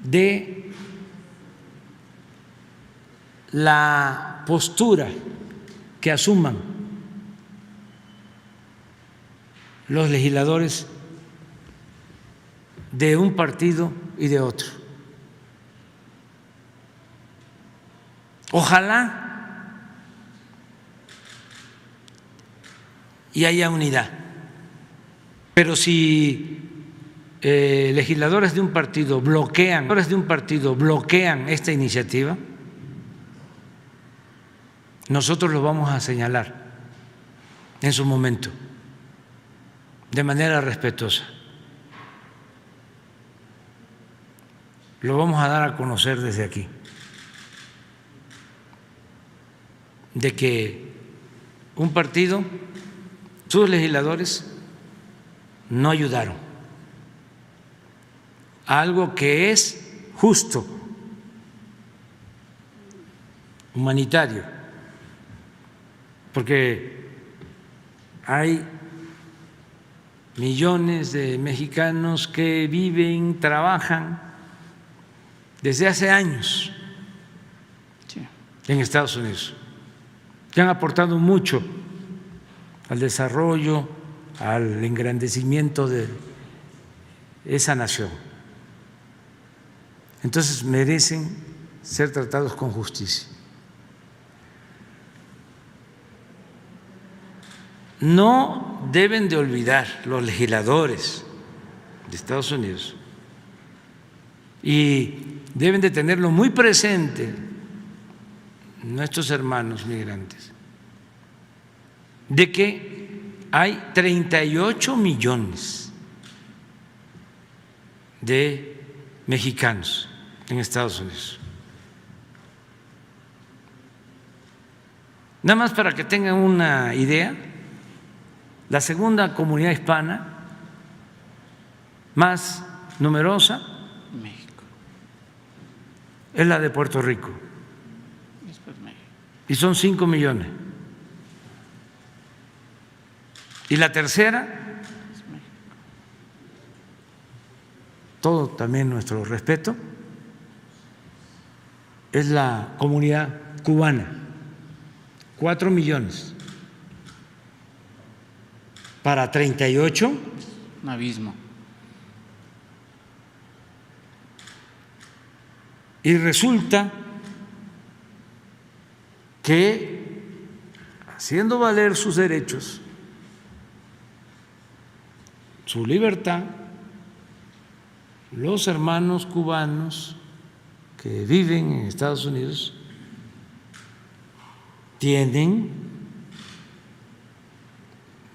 de la postura que asuman los legisladores de un partido y de otro. Ojalá y haya unidad, pero si legisladores de un partido bloquean esta iniciativa, nosotros lo vamos a señalar en su momento, de manera respetuosa. Lo vamos a dar a conocer desde aquí, de que un partido, sus legisladores, no ayudaron a algo que es justo, humanitario, porque hay millones de mexicanos que viven, trabajan desde hace años en Estados Unidos, que han aportado mucho al desarrollo, al engrandecimiento de esa nación. Entonces merecen ser tratados con justicia. No deben de olvidar los legisladores de Estados Unidos, y deben de tenerlo muy presente nuestros hermanos migrantes, de que hay 38 millones de mexicanos en Estados Unidos. Nada más para que tengan una idea, la segunda comunidad hispana más numerosa es la de Puerto Rico, y son 5 millones. Y la tercera, todo también nuestro respeto, es la comunidad cubana, 4 millones para 38. Un abismo. Y resulta que, haciendo valer sus derechos, su libertad, los hermanos cubanos que viven en Estados Unidos tienen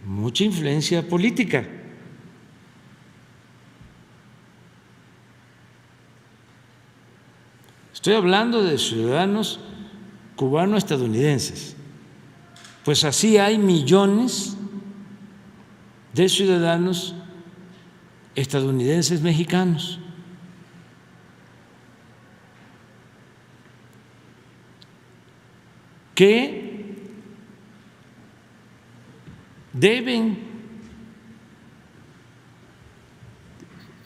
mucha influencia política. Estoy hablando de ciudadanos cubano-estadounidenses, pues así hay millones de ciudadanos estadounidenses mexicanos. Que deben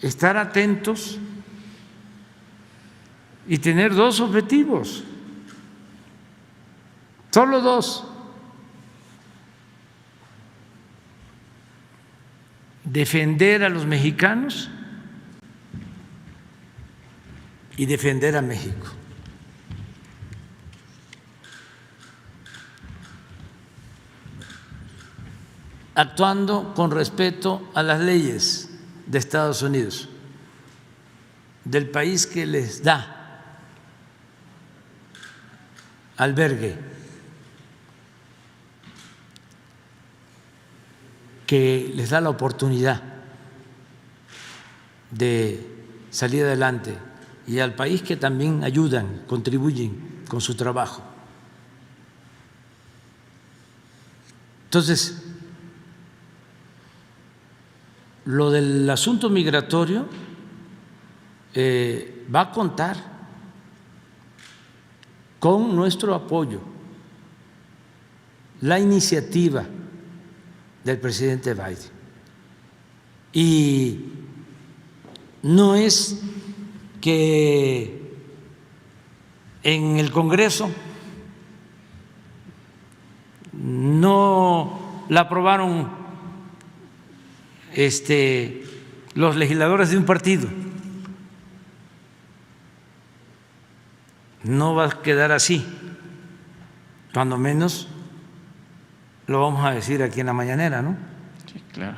estar atentos y tener dos objetivos, solo dos: defender a los mexicanos y defender a México. Actuando con respeto a las leyes de Estados Unidos, del país que les da albergue, que les da la oportunidad de salir adelante, y al país que también ayudan, contribuyen con su trabajo. Entonces, lo del asunto migratorio va a contar con nuestro apoyo, la iniciativa del presidente Biden. Y no es que en el Congreso no la aprobaron los legisladores de un partido. No va a quedar así, cuando menos lo vamos a decir aquí en la mañanera, ¿no? Sí, claro.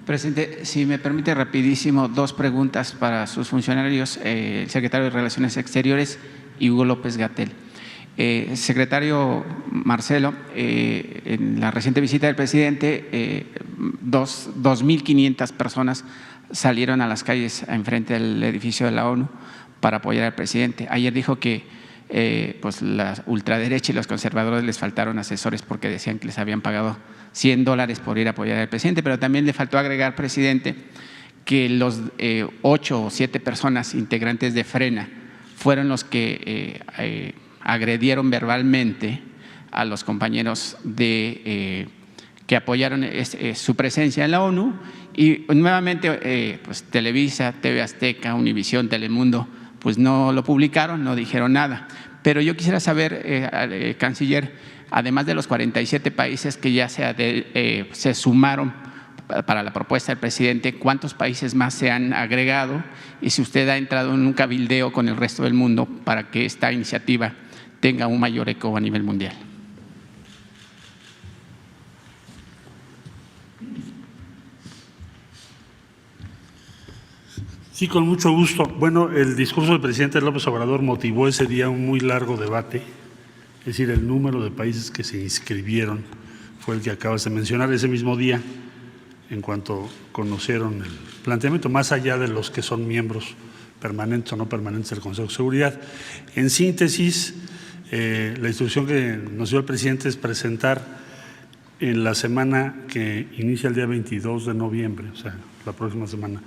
Presidente, si me permite rapidísimo, 2 preguntas para sus funcionarios, el secretario de Relaciones Exteriores y Hugo López-Gatell. Secretario Marcelo, en la reciente visita del presidente, 2.500 personas salieron a las calles enfrente del edificio de la ONU para apoyar al presidente. Ayer dijo que pues la ultraderecha y los conservadores les faltaron asesores porque decían que les habían pagado $100 por ir a apoyar al presidente, pero también le faltó agregar, presidente, que los 8 o 7 personas integrantes de Frena fueron los que agredieron verbalmente a los compañeros que apoyaron su presencia en la ONU, y nuevamente pues Televisa, TV Azteca, Univisión, Telemundo pues no lo publicaron, no dijeron nada. Pero yo quisiera saber, canciller, además de los 47 países que ya se sumaron para la propuesta del presidente, ¿cuántos países más se han agregado? Y si usted ha entrado en un cabildeo con el resto del mundo para que esta iniciativa tenga un mayor eco a nivel mundial. Sí, con mucho gusto. Bueno, el discurso del presidente López Obrador motivó ese día un muy largo debate, es decir, el número de países que se inscribieron fue el que acabas de mencionar ese mismo día, en cuanto conocieron el planteamiento, más allá de los que son miembros permanentes o no permanentes del Consejo de Seguridad. En síntesis, la instrucción que nos dio el presidente es presentar en la semana que inicia el día 22 de noviembre, o sea, la próxima semana,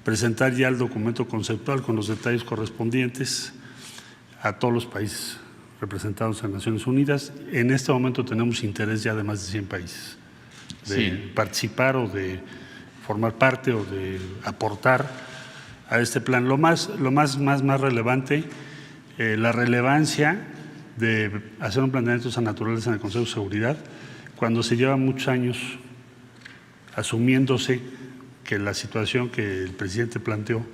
presentar ya el documento conceptual con los detalles correspondientes a todos los países representados en Naciones Unidas. En este momento tenemos interés ya de más de 100 países de participar o de formar parte o de aportar a este plan. Lo más relevante, la relevancia de hacer un planteamiento de esa naturaleza en el Consejo de Seguridad, cuando se lleva muchos años asumiéndose que la situación que el presidente planteó,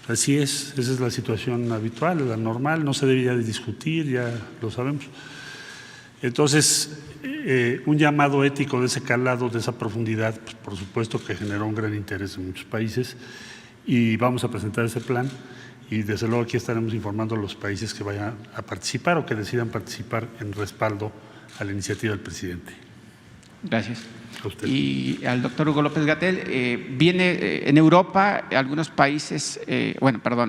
así es, esa es la situación habitual, la normal, no se debería de discutir, ya lo sabemos. Entonces, un llamado ético de ese calado, de esa profundidad, pues, por supuesto que generó un gran interés en muchos países, y vamos a presentar ese plan, y desde luego aquí estaremos informando a los países que vayan a participar o que decidan participar en respaldo a la iniciativa del presidente. Gracias. Y al doctor Hugo López-Gatell, viene en Europa, algunos países,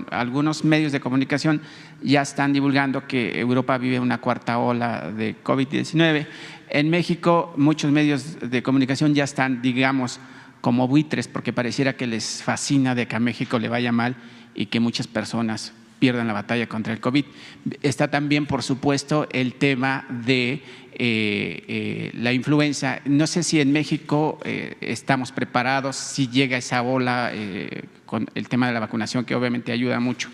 algunos medios de comunicación ya están divulgando que Europa vive una 4ª ola de COVID-19. En México, muchos medios de comunicación ya están, digamos, como buitres, porque pareciera que les fascina de que a México le vaya mal y que muchas personas pierdan la batalla contra el COVID. Está también, por supuesto, el tema de la influenza. No sé si en México estamos preparados, si llega esa ola con el tema de la vacunación, que obviamente ayuda mucho.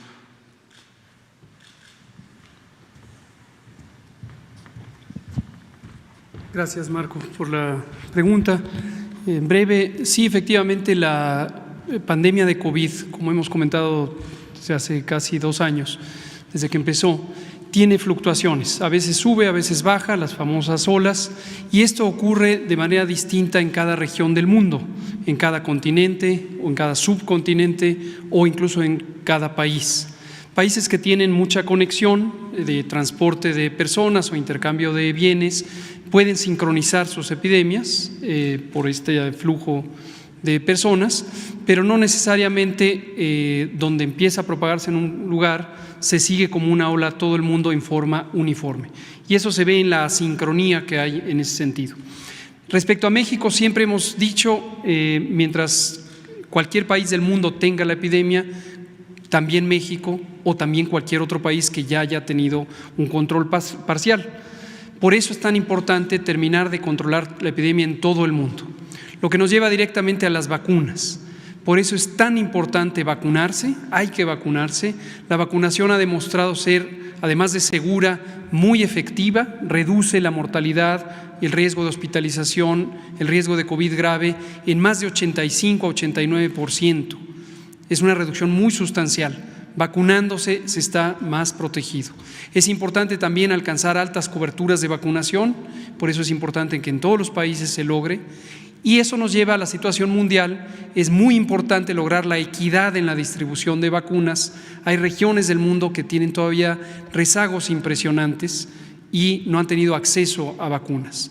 Gracias, Marco, por la pregunta. En breve, sí, efectivamente, la pandemia de COVID, como hemos comentado desde hace casi 2 años, desde que empezó, tiene fluctuaciones, a veces sube, a veces baja, las famosas olas, y esto ocurre de manera distinta en cada región del mundo, en cada continente o en cada subcontinente o incluso en cada país. Países que tienen mucha conexión de transporte de personas o intercambio de bienes pueden sincronizar sus epidemias por este flujo de personas, pero no necesariamente donde empieza a propagarse en un lugar se sigue como una ola todo el mundo en forma uniforme. Y eso se ve en la sincronía que hay en ese sentido. Respecto a México, siempre hemos dicho, mientras cualquier país del mundo tenga la epidemia, también México o también cualquier otro país que ya haya tenido un control parcial. Por eso es tan importante terminar de controlar la epidemia en todo el mundo, lo que nos lleva directamente a las vacunas. Por eso es tan importante vacunarse, hay que vacunarse. La vacunación ha demostrado ser además de segura, muy efectiva, reduce la mortalidad, el riesgo de hospitalización, el riesgo de COVID grave en más de 85 a 89%. Es una reducción muy sustancial. Vacunándose se está más protegido. Es importante también alcanzar altas coberturas de vacunación, por eso es importante que en todos los países se logre, y eso nos lleva a la situación mundial. Es muy importante lograr la equidad en la distribución de vacunas. Hay regiones del mundo que tienen todavía rezagos impresionantes y no han tenido acceso a vacunas.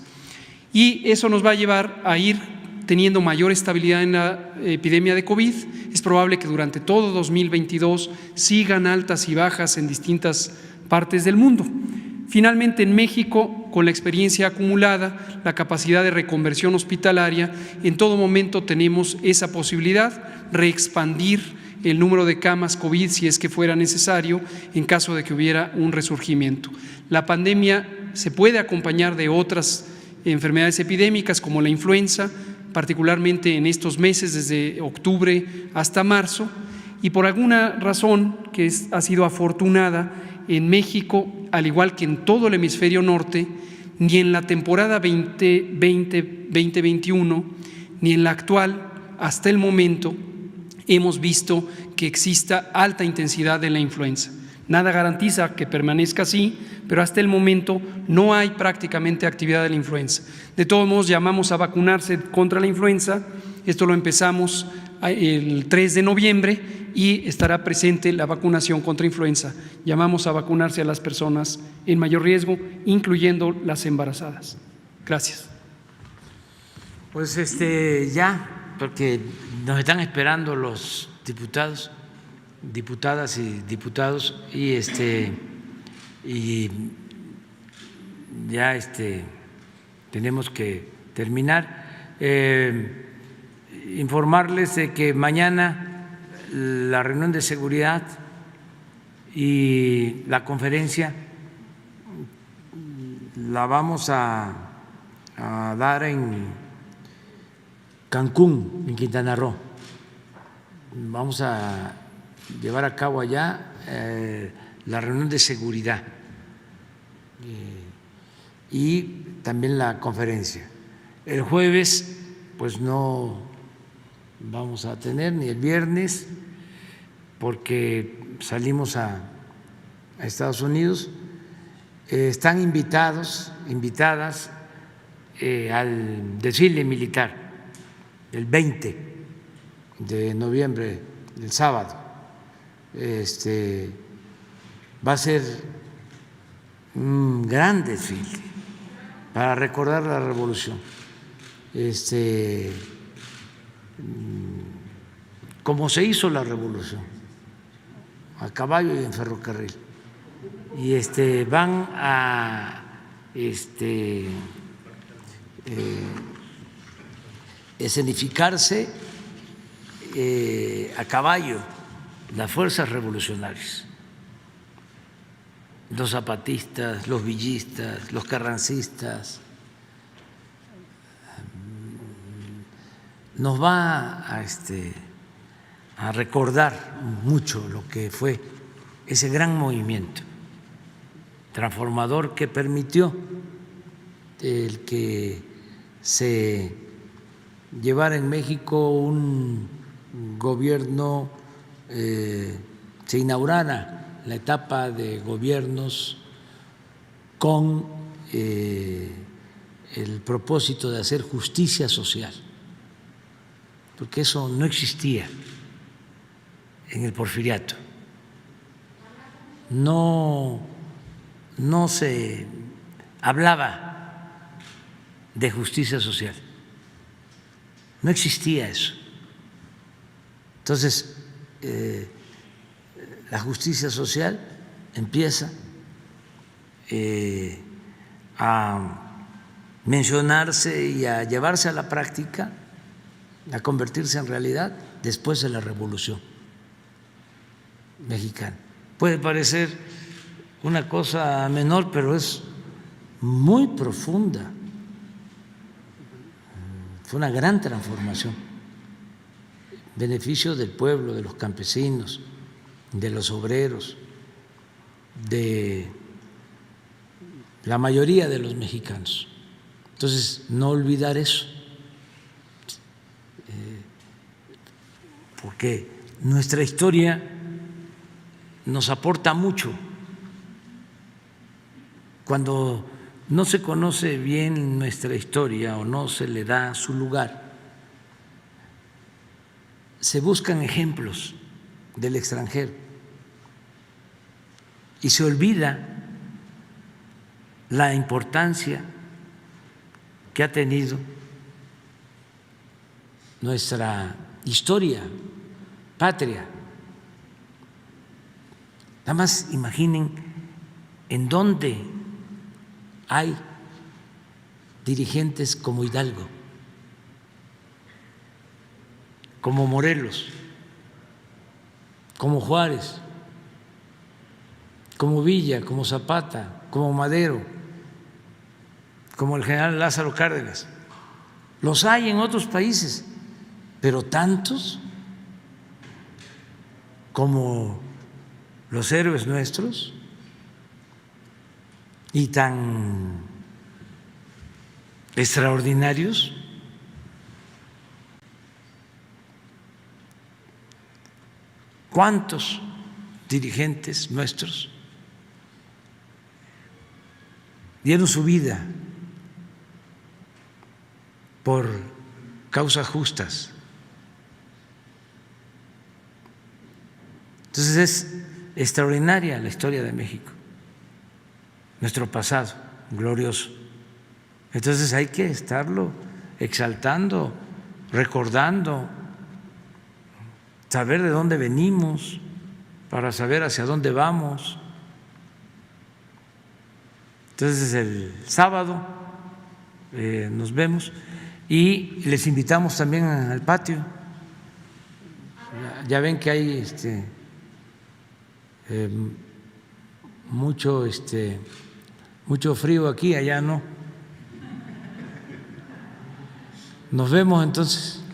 Y eso nos va a llevar a ir teniendo mayor estabilidad en la epidemia de COVID. Es probable que durante todo 2022 sigan altas y bajas en distintas partes del mundo. Finalmente, en México, con la experiencia acumulada, la capacidad de reconversión hospitalaria, en todo momento tenemos esa posibilidad, reexpandir el número de camas COVID si es que fuera necesario en caso de que hubiera un resurgimiento. La pandemia se puede acompañar de otras enfermedades epidémicas como la influenza, particularmente en estos meses desde octubre hasta marzo, y por alguna razón que ha sido afortunada, en México, al igual que en todo el hemisferio norte, ni en la temporada 2020-2021, ni en la actual, hasta el momento, hemos visto que exista alta intensidad de la influenza. Nada garantiza que permanezca así, pero hasta el momento no hay prácticamente actividad de la influenza. De todos modos, llamamos a vacunarse contra la influenza. Esto lo empezamos el 3 de noviembre y estará presente la vacunación contra influenza. Llamamos a vacunarse a las personas en mayor riesgo, incluyendo las embarazadas. Gracias. Pues ya, porque nos están esperando los diputados, diputadas y diputados, y ya tenemos que terminar. Informarles de que mañana la reunión de seguridad y la conferencia la vamos a dar en Cancún, en Quintana Roo. Vamos a llevar a cabo allá la reunión de seguridad y también la conferencia. El jueves pues no vamos a tener, ni el viernes, porque salimos a Estados Unidos. Están invitadas al desfile militar el 20 de noviembre, el sábado. Va a ser un gran desfile para recordar la revolución, como se hizo la revolución, a caballo y en ferrocarril. Y van a escenificarse a caballo las fuerzas revolucionarias, los zapatistas, los villistas, los carrancistas. Nos va a recordar mucho lo que fue ese gran movimiento transformador que permitió el que se llevara en México un gobierno, se inaugurara la etapa de gobiernos con el propósito de hacer justicia social, porque eso no existía en el Porfiriato. No se hablaba de justicia social, no existía eso. Entonces, la justicia social empieza a mencionarse y a llevarse a la práctica, a convertirse en realidad después de la Revolución Mexicana. Puede parecer una cosa menor, pero es muy profunda. Fue una gran transformación, beneficio del pueblo, de los campesinos, de los obreros, de la mayoría de los mexicanos. Entonces, no olvidar eso, porque nuestra historia nos aporta mucho. Cuando no se conoce bien nuestra historia o no se le da su lugar, se buscan ejemplos del extranjero y se olvida la importancia que ha tenido nuestra historia patria. Nada más imaginen en dónde hay dirigentes como Hidalgo, como Morelos, como Juárez, como Villa, como Zapata, como Madero, como el general Lázaro Cárdenas. Los hay en otros países, pero tantos como los héroes nuestros y tan extraordinarios. ¿Cuántos dirigentes nuestros dieron su vida por causas justas? Entonces es extraordinaria la historia de México, nuestro pasado glorioso. Entonces hay que estarlo exaltando, recordando, saber de dónde venimos para saber hacia dónde vamos. Entonces el sábado nos vemos y les invitamos también al patio. Ya ven que hay mucho frío aquí, allá no. Nos vemos entonces.